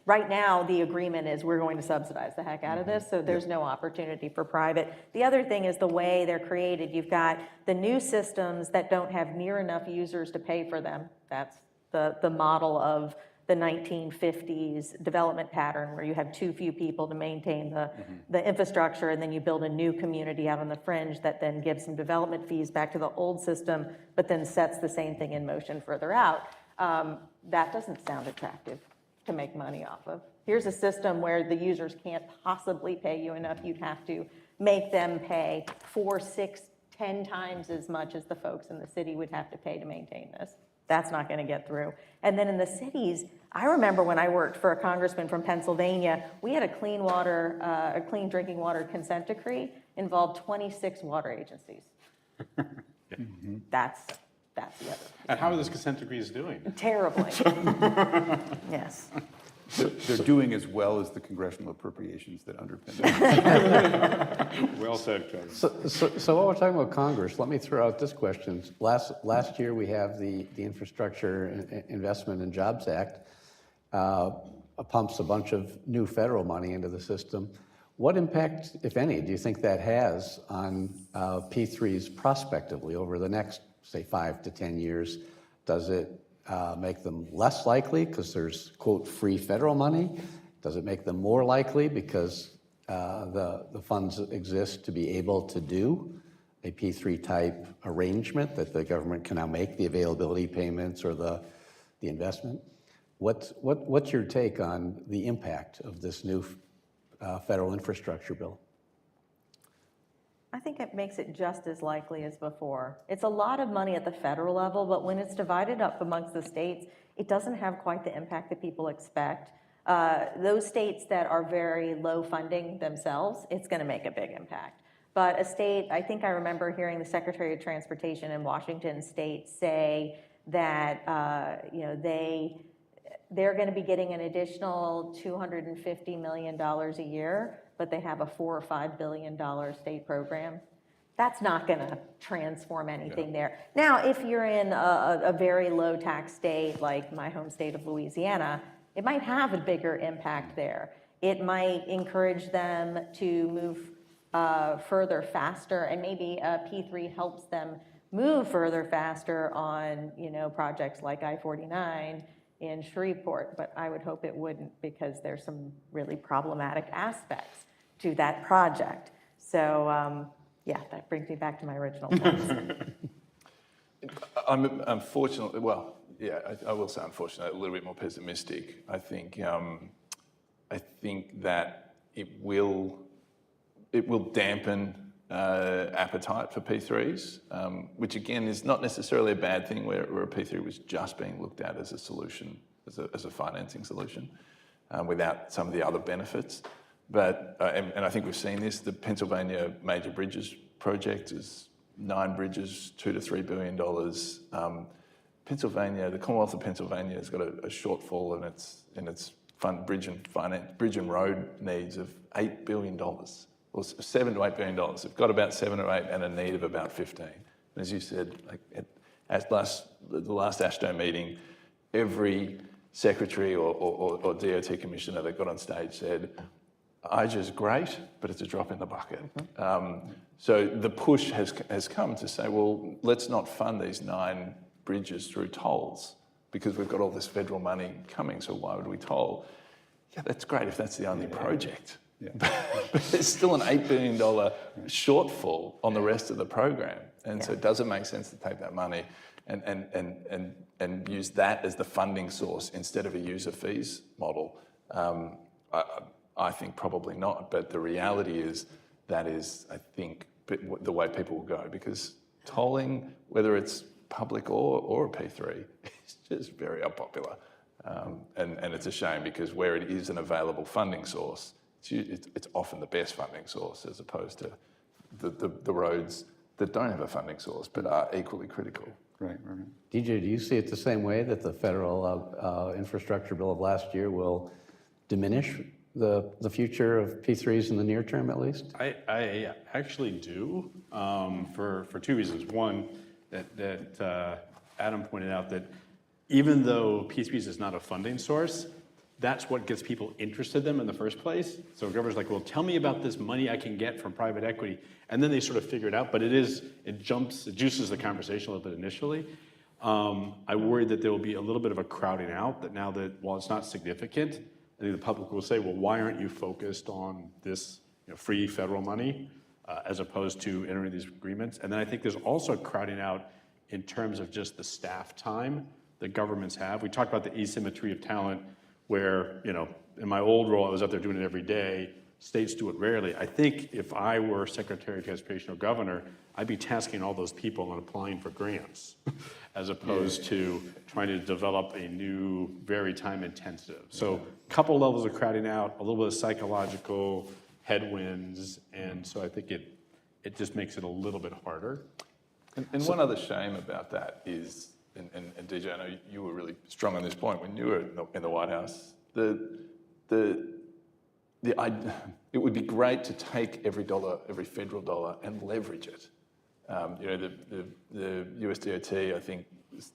right now, the agreement is we're going to subsidize the heck out of this, so there's no opportunity for private. The other thing is the way they're created. You've got the new systems that don't have near enough users to pay for them. That's the model of the 1950s development pattern where you have too few people to maintain the infrastructure, and then you build a new community out on the fringe that then gives some development fees back to the old system, but then sets the same thing in motion further out. That doesn't sound attractive to make money off of. Here's a system where the users can't possibly pay you enough. You'd have to make them pay 4, 6, 10 times as much as the folks in the city would have to pay to maintain this. That's not going to get through. And then in the cities, I remember when I worked for a congressman from Pennsylvania, we had a clean drinking water consent decree involved 26 water agencies. That's the other. And how are those consent decrees doing? Terribly. Yes. They're doing as well as the congressional appropriations that underpin them. Well said, Kevin. So while we're talking about Congress, let me throw out this question. Last year, we have the Infrastructure Investment and Jobs Act pumps a bunch of new federal money into the system. What impact, if any, do you think that has on P3s prospectively over the next, say, 5 to 10 years? Does it make them less likely because there's, quote, free federal money? Does it make them more likely because the funds exist to be able to do a P3 type arrangement that the government can now make the availability payments or the investment? What's your take on the impact of this new federal infrastructure bill? I think it makes it just as likely as before. It's a lot of money at the federal level, but when it's divided up amongst the states, it doesn't have quite the impact that people expect. Those states that are very low funding themselves, it's going to make a big impact. But a state, I think I remember hearing the Secretary of Transportation in Washington State say that they're going to be getting an additional $250 million a year, but they have a $4 or $5 billion state program. That's not going to transform anything there. Now, if you're in a very low tax state like my home state of Louisiana, it might have a bigger impact there. It might encourage them to move further faster, and maybe P3 helps them move further faster on, projects like I-49 in Shreveport, but I would hope it wouldn't, because there's some really problematic aspects to that project. So, yeah, that brings me back to my original points. I'm unfortunately, well, yeah, I will say unfortunately, a little bit more pessimistic. I think that it will dampen appetite for P3s, which again is not necessarily a bad thing where a P3 was just being looked at as a solution, as a financing solution, without some of the other benefits. But, and I think we've seen this, the Pennsylvania Major Bridges project is 9 bridges, $2 to $3 billion. Pennsylvania, the Commonwealth of Pennsylvania has got a shortfall in its bridge and road needs of $8 billion, or $7 to $8 billion. They've got about 7 or 8 and a need of about 15. And as you said, at the last AASHTO meeting, every secretary or DOT commissioner that got on stage said, IJA's great, but it's a drop in the bucket. So the push has come to say, well, let's not fund these 9 bridges through tolls because we've got all this federal money coming, so why would we toll? Yeah, that's great if that's the only project. Yeah. But there's still an $8 billion shortfall on the rest of the program. And so it doesn't make sense to take that money and use that as the funding source instead of a user fees model. I think probably not, but the reality is that is, I think, the way people will go, because tolling, whether it's public or a P3, is just very unpopular. And it's a shame, because where it is an available funding source, it's often the best funding source, as opposed to the roads that don't have a funding source but are equally critical. Right. DJ, do you see it the same way, that the federal infrastructure bill of last year will diminish the future of P3s in the near term, at least? I actually do, for 2 reasons. One, that Adam pointed out, that even though P3s is not a funding source, that's what gets people interested in them in the first place. So governors like, well, tell me about this money I can get from private equity. And then they sort of figure it out, but it juices the conversation a little bit initially. I worry that there will be a little bit of a crowding out, that now that, while it's not significant, I think the public will say, well, why aren't you focused on this free federal money as opposed to entering these agreements? And then I think there's also crowding out in terms of just the staff time that governments have. We talked about the asymmetry of talent, where, in my old role, I was out there doing it every day. States do it rarely. I think if I were Secretary of Transportation or Governor, I'd be tasking all those people on applying for grants, as opposed to trying to develop a new, very time-intensive. So a couple levels of crowding out, a little bit of psychological headwinds, and so I think it just makes it a little bit harder. And one other shame about that is, and DJ, I know you were really strong on this point when you were in the White House, it would be great to take every federal dollar and leverage it. The US DOT, I think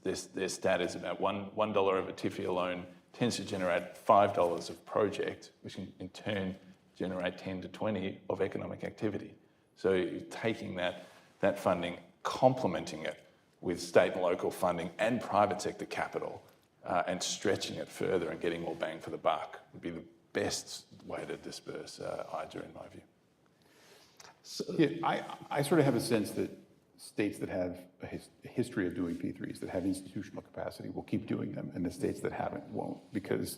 their stat is about $1 of a TIFIA loan tends to generate $5 of project, which in turn generate 10 to 20 of economic activity. So you're taking that funding, complementing it with state and local funding and private sector capital, and stretching it further and getting more bang for the buck would be the best way to disperse IJA, in my view. So, yeah, I sort of have a sense that states that have a history of doing P3s, that have institutional capacity, will keep doing them, and the states that haven't won't, because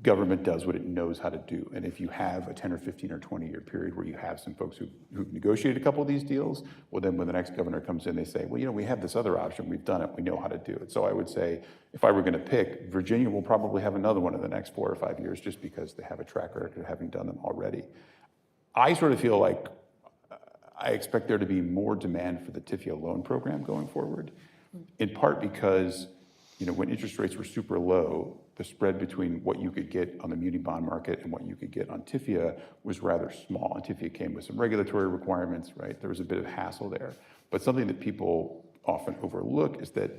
government does what it knows how to do. And if you have a 10 or 15 or 20-year period where you have some folks who've negotiated a couple of these deals, well, then when the next governor comes in, they say, well, we have this other option, we've done it, we know how to do it. So I would say, if I were going to pick, Virginia will probably have another one in the next 4 or 5 years, just because they have a track record of having done them already. I sort of feel like I expect there to be more demand for the TIFIA loan program going forward, in part because when interest rates were super low, the spread between what you could get on the muni bond market and what you could get on TIFIA was rather small. And TIFIA came with some regulatory requirements, right? There was a bit of hassle there. But something that people often overlook is that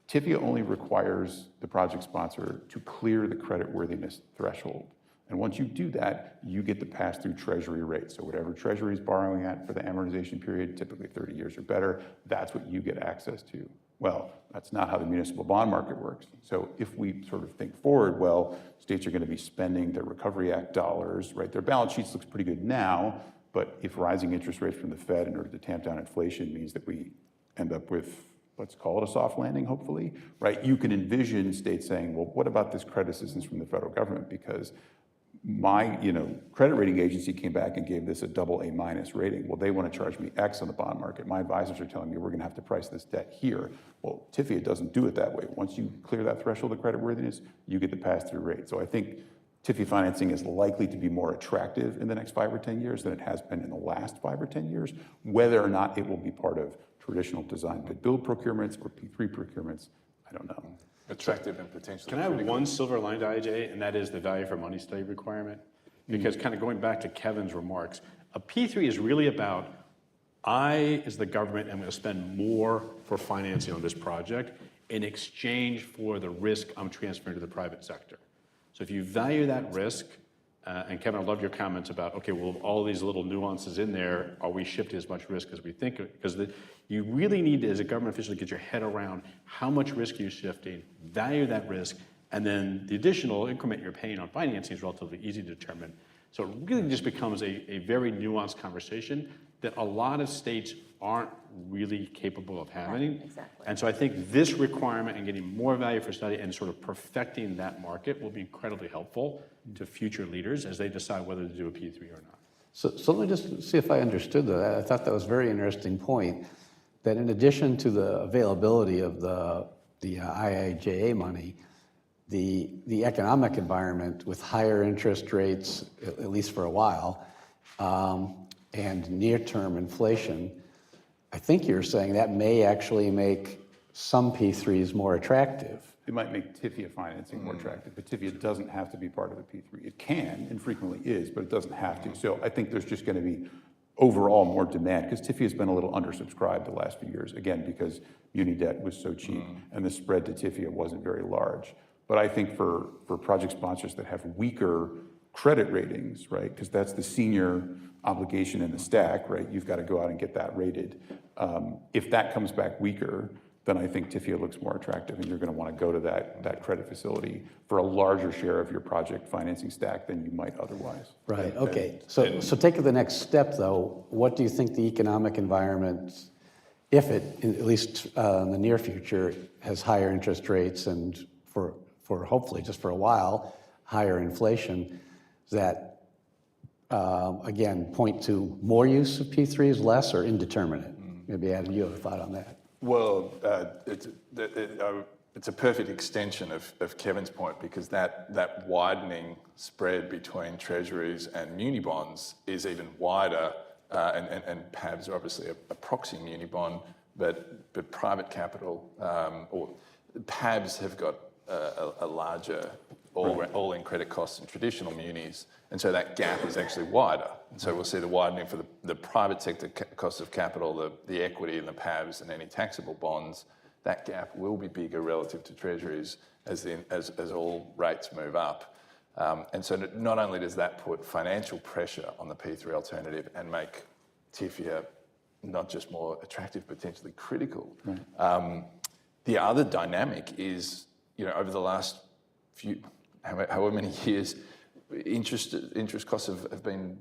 TIFIA only requires the project sponsor to clear the creditworthiness threshold. And once you do that, you get the pass-through Treasury rate. So whatever Treasury is borrowing at for the amortization period, typically 30 years or better, that's what you get access to. Well, that's not how the municipal bond market works. So if we sort of think forward, well, states are going to be spending their Recovery Act dollars, right? Their balance sheets looks pretty good now, but if rising interest rates from the Fed in order to tamp down inflation means that we end up with, let's call it a soft landing, hopefully, right? You can envision states saying, well, what about this credit assistance from the federal government? Because my credit rating agency came back and gave this a AA- rating. Well, they want to charge me X on the bond market. My advisors are telling me we're going to have to price this debt here. Well, TIFIA doesn't do it that way. Once you clear that threshold of creditworthiness, you get the pass-through rate. So I think TIFIA financing is likely to be more attractive in the next 5 or 10 years than it has been in the last 5 or 10 years. Whether or not it will be part of traditional design but build procurements or P3 procurements, I don't know. Attractive and potentially Can I have critical. one silver line to IJ, and that is the value for money study requirement? Because kind of going back to Kevin's remarks, a P3 is really about, I, as the government, am going to spend more for financing on this project in exchange for the risk I'm transferring to the private sector. So if you value that risk, and Kevin, I love your comments about, okay, well, all these little nuances in there, are we shifting as much risk as we think? Because you really need to, as a government official, to get your head around how much risk you're shifting, value that risk, and then the additional increment you're paying on financing is relatively easy to determine. So it really just becomes a very nuanced conversation that a lot of states aren't really capable of having. Right, exactly. And so I think this requirement and getting more value for study and sort of perfecting that market will be incredibly helpful to future leaders as they decide whether to do a P3 or not. So let me just see if I understood that. I thought that was a very interesting point, that in addition to the availability of the IIJA money, the economic environment with higher interest rates, at least for a while, and near-term inflation, I think you're saying that may actually make some P3s more attractive. It might make TIFIA financing more attractive, but TIFIA doesn't have to be part of the P3. It can, and frequently is, but it doesn't have to. So I think there's just going to be overall more demand, because TIFIA has been a little undersubscribed the last few years, again, because muni debt was so cheap and the spread to TIFIA wasn't very large. But I think for project sponsors that have weaker credit ratings, right, because that's the senior obligation in the stack, right, you've got to go out and get that rated. If that comes back weaker, then I think TIFIA looks more attractive, and you're going to want to go to that credit facility for a larger share of your project financing stack than you might otherwise. Right, okay. So take it the next step, though. What do you think the economic environment, if it, at least in the near future, has higher interest rates and for hopefully just for a while, higher inflation, that, again, point to more use of P3s, less, or indeterminate? Maybe Adam, you have a thought on that. Well, it's a perfect extension of Kevin's point, because that widening spread between treasuries and muni bonds is even wider, and PABs are obviously a proxy muni bond, but private capital, or PABs have got a larger all-in credit costs than traditional munis, and so that gap is actually wider. And so we'll see the widening for the private sector cost of capital, the equity in the PABs and any taxable bonds. That gap will be bigger relative to treasuries as all rates move up. And so not only does that put financial pressure on the P3 alternative and make TIFIA not just more attractive, potentially critical. Right. The other dynamic is, over the last however many years, interest costs have been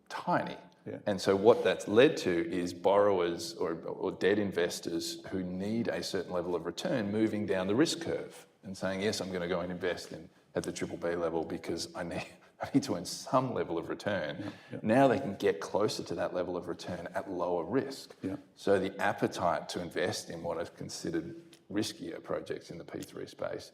tiny. Yeah. And so what that's led to is borrowers or debt investors who need a certain level of return moving down the risk curve and saying, yes, I'm going to go and invest at the BBB level because I need to earn some level of return. Yeah. Yeah. Now they can get closer to that level of return at lower risk. Yeah. So the appetite to invest in what is considered riskier projects in the P3 space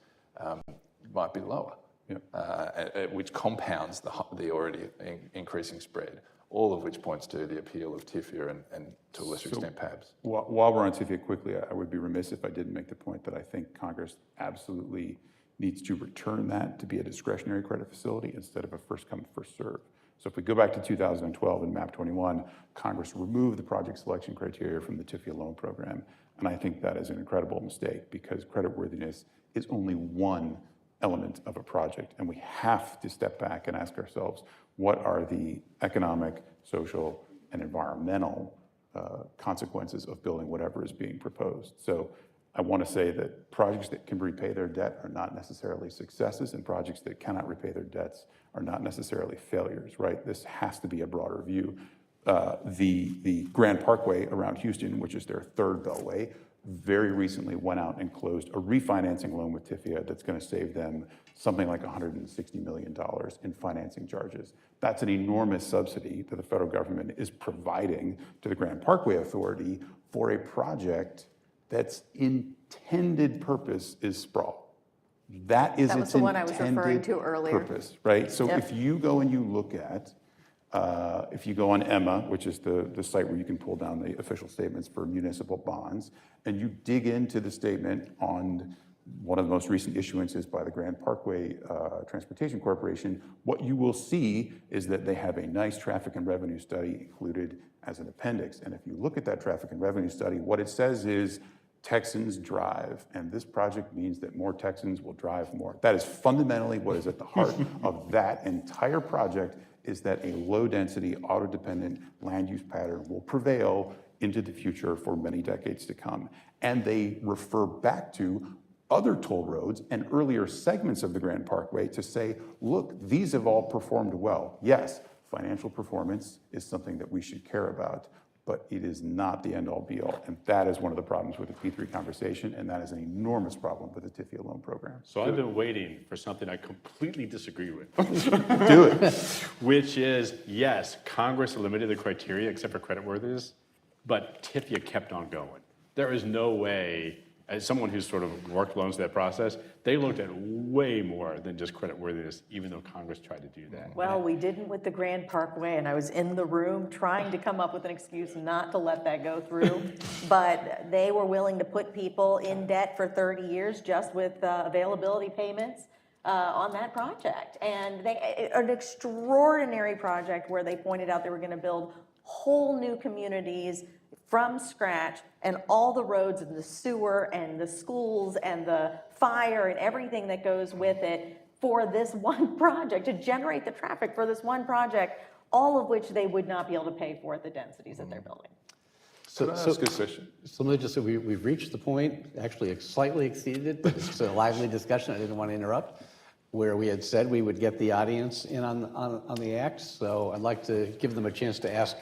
might be lower. Yeah. Which compounds the already increasing spread, all of which points to the appeal of TIFIA and to a lesser extent PABs. While we're on TIFIA quickly, I would be remiss if I didn't make the point that I think Congress absolutely needs to return that to be a discretionary credit facility instead of a first come, first serve. So if we go back to 2012 in MAP 21, Congress removed the project selection criteria from the TIFIA loan program. And I think that is an incredible mistake because creditworthiness is only one element of a project. And we have to step back and ask ourselves, what are the economic, social, and environmental consequences of building whatever is being proposed? So I want to say that projects that can repay their debt are not necessarily successes, and projects that cannot repay their debts are not necessarily failures, right? This has to be a broader view. The Grand Parkway around Houston, which is their third beltway, very recently went out and closed a refinancing loan with TIFIA that's going to save them something like $160 million in financing charges. That's an enormous subsidy that the federal government is providing to the Grand Parkway Authority for a project that's intended purpose is sprawl. That is That was its the one I was referring intended to earlier. purpose, right? So Yep. if you go and you look at, if you go on EMMA, which is the site where you can pull down the official statements for municipal bonds, and you dig into the statement on one of the most recent issuances by the Grand Parkway Transportation Corporation, what you will see is that they have a nice traffic and revenue study included as an appendix. And if you look at that traffic and revenue study, what it says is Texans drive, and this project means that more Texans will drive more. That is fundamentally what is at the heart of that entire project, is that a low-density, auto-dependent land use pattern will prevail into the future for many decades to come. And they refer back to other toll roads and earlier segments of the Grand Parkway to say, look, these have all performed well. Yes, financial performance is something that we should care about, but it is not the end-all be-all. And that is one of the problems with the P3 conversation, and that is an enormous problem with the TIFIA loan program. So I've been waiting for something I completely disagree with. Do it. Which is, yes, Congress eliminated the criteria except for creditworthiness, but TIFIA kept on going. There is no way, as someone who's sort of worked loans through that process, they looked at way more than just creditworthiness, even though Congress tried to do that. Well, we didn't with the Grand Parkway, and I was in the room trying to come up with an excuse not to let that go through. But they were willing to put people in debt for 30 years just with availability payments on that project. And an extraordinary project where they pointed out they were going to build whole new communities from scratch, and all the roads and the sewer and the schools and the fire and everything that goes with it for this one project, to generate the traffic for this one project, all of which they would not be able to pay for at the densities that they're building. So, That's a good question. So let me just say, we've reached the point, actually slightly exceeded, but it's a lively discussion, I didn't want to interrupt, where we had said we would get the audience in on the act. So I'd like to give them a chance to ask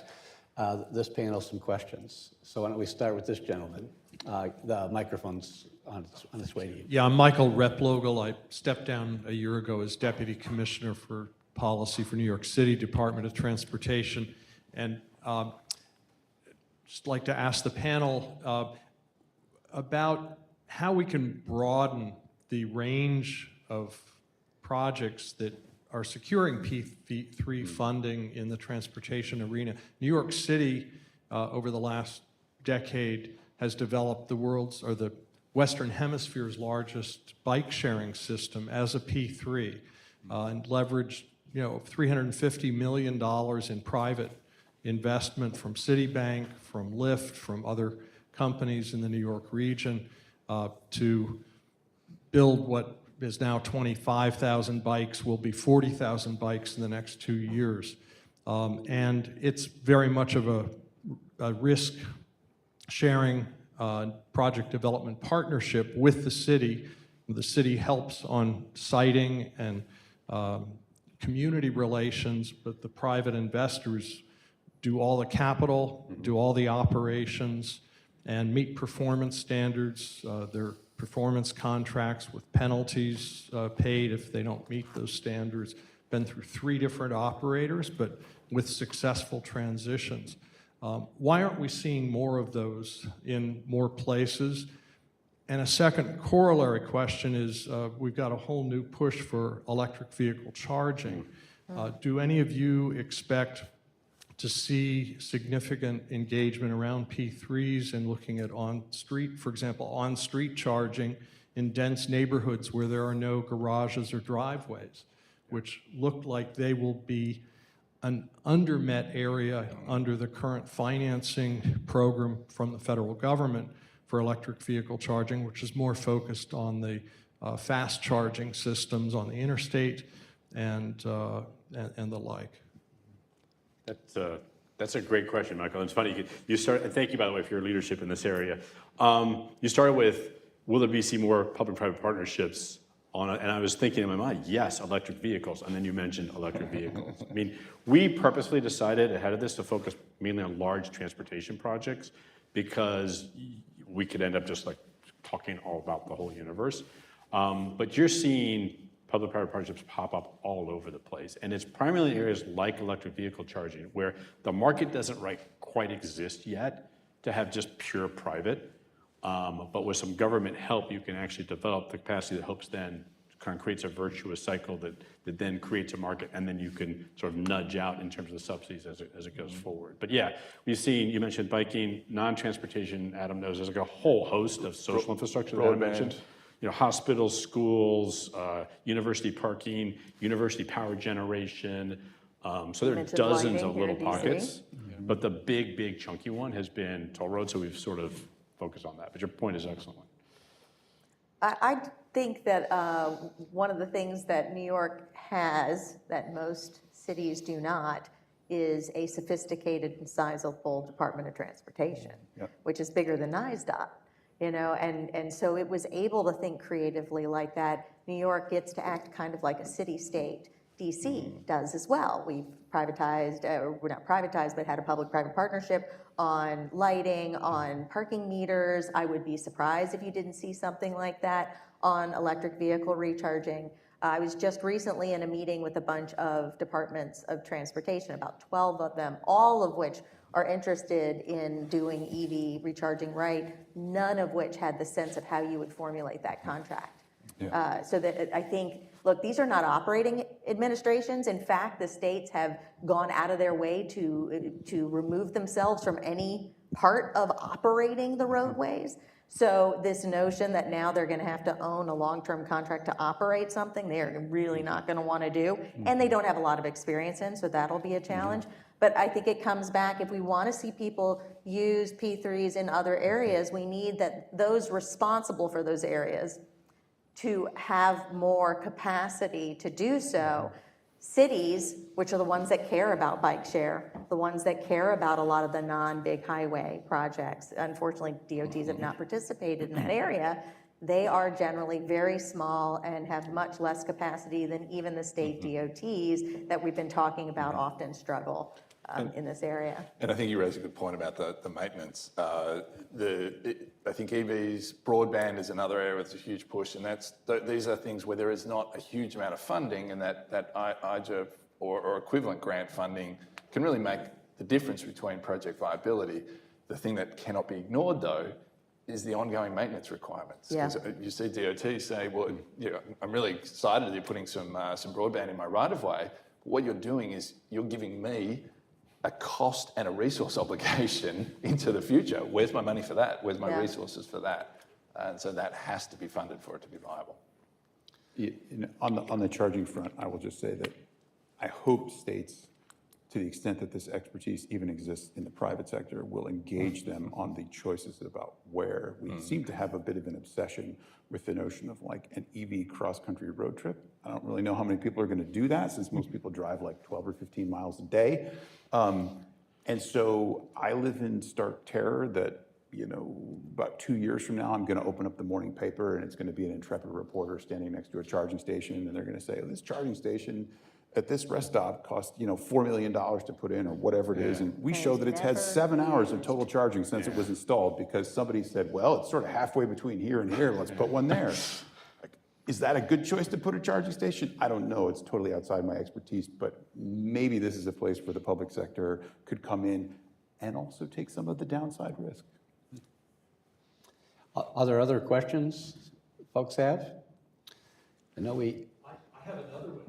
this panel some questions. So why don't we start with this gentleman? The microphone's on its way to you. Yeah, I'm Michael Replogle. I stepped down a year ago as Deputy Commissioner for Policy for New York City Department of Transportation. And just like to ask the panel about how we can broaden the range of projects that are securing P3 funding in the transportation arena. New York City, over the last decade, has developed the world's, or the Western Hemisphere's largest bike sharing system as a P3, and leveraged, $350 million in private investment from Citibank, from Lyft, from other companies in the New York region to build what is now 25,000 bikes, will be 40,000 bikes in the next 2 years. And it's very much of a risk-sharing project development partnership with the city. The city helps on siting and community relations, but the private investors do all the capital, do all the operations, and meet performance standards. Their performance contracts with penalties paid if they don't meet those standards. Been through 3 different operators, but with successful transitions. Why aren't we seeing more of those in more places? And a second corollary question is, we've got a whole new push for electric vehicle charging. Do any of you expect to see significant engagement around P3s and looking at on-street, for example, on-street charging in dense neighborhoods where there are no garages or driveways, which look like they will be an undermet area under the current financing program from the federal government for electric vehicle charging, which is more focused on the fast charging systems on the interstate and the like. That's a great question, Michael. It's funny, thank you, by the way, for your leadership in this area. You started with, will there be more public-private partnerships on it? And I was thinking in my mind, yes, electric vehicles, and then you mentioned electric vehicles. I mean, we purposely decided ahead of this to focus mainly on large transportation projects because we could end up just like talking all about the whole universe. But you're seeing public-private partnerships pop up all over the place. And it's primarily in areas like electric vehicle charging, where the market doesn't quite exist yet to have just pure private. But with some government help, you can actually develop the capacity that helps then kind of creates a virtuous cycle that then creates a market, and then you can sort of nudge out in terms of the subsidies as it goes forward. But yeah, we've seen, you mentioned biking, non-transportation, Adam knows, there's like a whole host of social infrastructure that Adam mentioned. You know, hospitals, schools, university parking, university power generation. So there are dozens of little pockets, but the big chunky one has been toll roads, so we've sort of focused on that. But your point is an excellent one. I think that one of the things that New York has that most cities do not is a sophisticated and sizable Department of Transportation, which is bigger than NISDOT. You know, and so it was able to think creatively like that. New York gets to act kind of like a city-state. DC does as well. We've privatized, or we're not privatized, but had a public-private partnership on lighting, on parking meters. I would be surprised if you didn't see something like that on electric vehicle recharging. I was just recently in a meeting with a bunch of departments of transportation, about 12 of them, all of which are interested in doing EV recharging right, none of which had the sense of how you would formulate that contract. So that I think, look, these are not operating administrations. In fact, the states have gone out of their way to remove themselves from any part of operating the roadways. So this notion that now they're going to have to own a long-term contract to operate something, they're really not going to want to do. And they don't have a lot of experience in, so that'll be a challenge. But I think it comes back, if we want to see people use P3s in other areas, we need those responsible for those areas to have more capacity to do so. Cities, which are the ones that care about bike share, the ones that care about a lot of the non-big highway projects, unfortunately, DOTs have not participated in that area. They are generally very small and have much less capacity than even the state DOTs that we've been talking about often struggle in this area. And I think you raised a good point about the maintenance. I think EVs, broadband is another area with a huge push, and these are things where there is not a huge amount of funding, and that IGEP or equivalent grant funding can really make the difference between project viability. The thing that cannot be ignored, though, is the ongoing maintenance requirements. Because you see DOT say, well, I'm really excited that you're putting some broadband in my right-of-way. What you're doing is you're giving me a cost and a resource obligation into the future. Where's my money for that? Where's my resources for that? And so that has to be funded for it to be viable. On the charging front, I will just say that I hope states, to the extent that this expertise even exists in the private sector, will engage them on the choices about where. We seem to have a bit of an obsession with the notion of like an EV cross-country road trip. I don't really know how many people are going to do that, since most people drive like 12 or 15 miles a day. And so I live in stark terror that, about 2 years from now, I'm going to open up the morning paper and it's going to be an intrepid reporter standing next to a charging station, and they're going to say, oh, this charging station at this rest stop cost, $4 million to put in, or whatever it is. And we show that it's had 7 hours of total charging since it was installed, because somebody said, well, it's sort of halfway between here and here, let's put one there. Is that a good choice to put a charging station? I don't know, it's totally outside my expertise, but maybe this is a place where the public sector could come in and also take some of the downside risk. Are there other questions folks have? I know I have another one.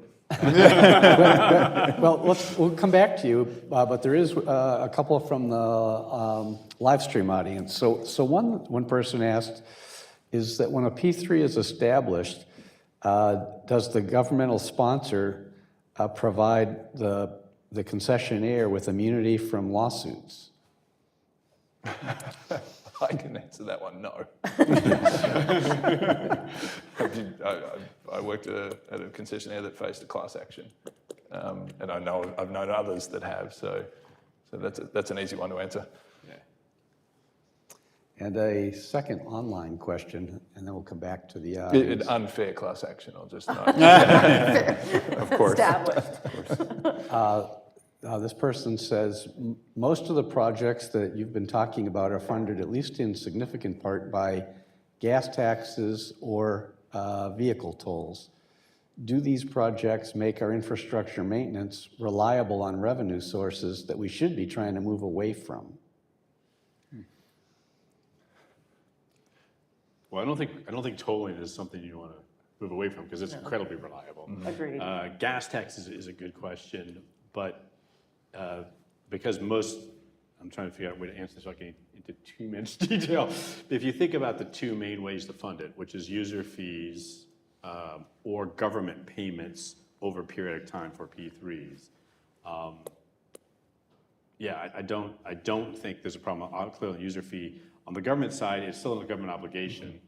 Well, we'll come back to you, but there is a couple from the live stream audience. So one person asked, is that when a P3 is established, does the governmental sponsor provide the concessionaire with immunity from lawsuits? I can answer that one, no. I worked at a concessionaire that faced a class action, and I've known others that have. So that's an easy one to answer. And a second online question, and then we'll come back to the An audience. unfair class action, I'll just note. Of course. Established. This person says, most of the projects that you've been talking about are funded, at least in significant part, by gas taxes or vehicle tolls. Do these projects make our infrastructure maintenance reliable on revenue sources that we should be trying to move away from? Well, I don't think tolling is something you want to move away from because it's incredibly reliable. Agreed. Gas tax is a good question, but because I'm trying to figure out a way to answer this without getting into too much detail. If you think about the two main ways to fund it, which is user fees or government payments over a period of time for P3s, I don't think there's a problem. Clearly, user fee on the government side, it's still a government obligation.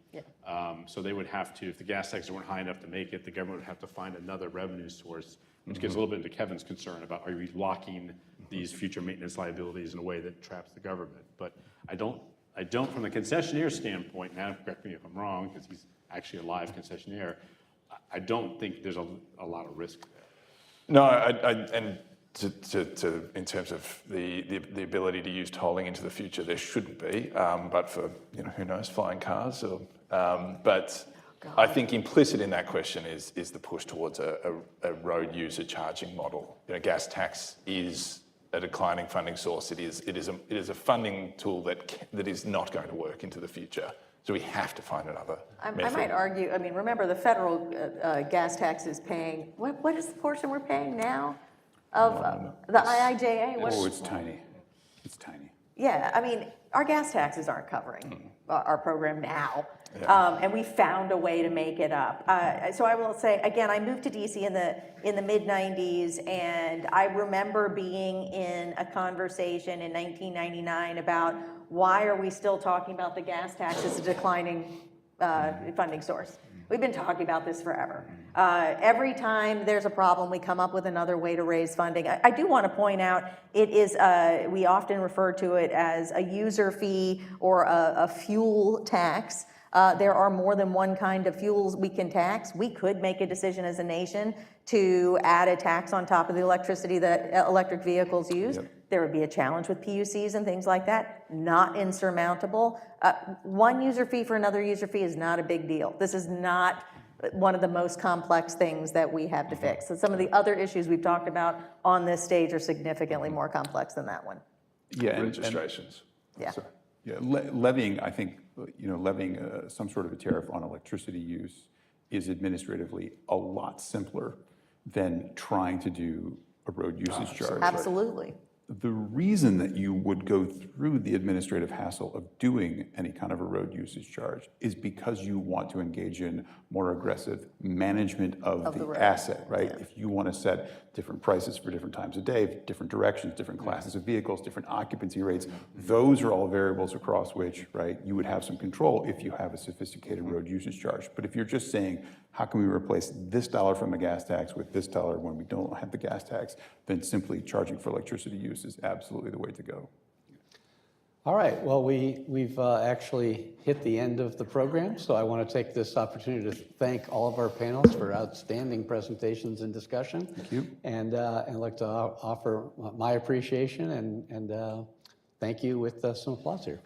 So they would have to, if the gas taxes weren't high enough to make it, the government would have to find another revenue source, which gets a little bit into Kevin's concern about are we locking these future maintenance liabilities in a way that traps the government. But I don't from the concessionaire standpoint, now correct me if I'm wrong, because he's actually a live concessionaire, I don't think there's a lot of risk there. No, and in terms of the ability to use tolling into the future, there shouldn't be, but for, who knows, flying cars. But I think implicit in that question is the push towards a road user charging model. Gas tax is a declining funding source. It is a funding tool that is not going to work into the future. So we have to find another method. I might argue, remember the federal gas tax is paying, what is the portion we're paying now of the IIJA? Oh, it's tiny. It's tiny. Yeah, our gas taxes aren't covering our program now. And we found a way to make it up. So I will say, again, I moved to DC in the mid-90s, and I remember being in a conversation in 1999 about why are we still talking about the gas tax as a declining funding source. We've been talking about this forever. Every time there's a problem, we come up with another way to raise funding. I do want to point out, it is, we often refer to it as a user fee or a fuel tax. There are more than one kind of fuels we can tax. We could make a decision as a nation to add a tax on top of the electricity that electric vehicles use. Yep. There would be a challenge with PUCs and things like that, not insurmountable. One user fee for another user fee is not a big deal. This is not one of the most complex things that we have to fix. So some of the other issues we've talked about on this stage are significantly more complex than that one. Yeah, registrations. Levying, I think, levying some sort of a tariff on electricity use is administratively a lot simpler than trying to do a road usage charge. Absolutely. The reason that you would go through the administrative hassle of doing any kind of a road usage charge is because you want to engage in more aggressive management of the asset, right? Yeah. If you want to set different prices for different times of day, different directions, different classes of vehicles, different occupancy rates, those are all variables across which, right, you would have some control if you have a sophisticated road usage charge. But if you're just saying, how can we replace this dollar from a gas tax with this dollar when we don't have the gas tax, then simply charging for electricity use is absolutely the way to go. All right, well, we've actually hit the end of the program, so I want to take this opportunity to thank all of our panelists for outstanding presentations and discussion. Thank you. And I'd like to offer my appreciation and thank you with some applause here.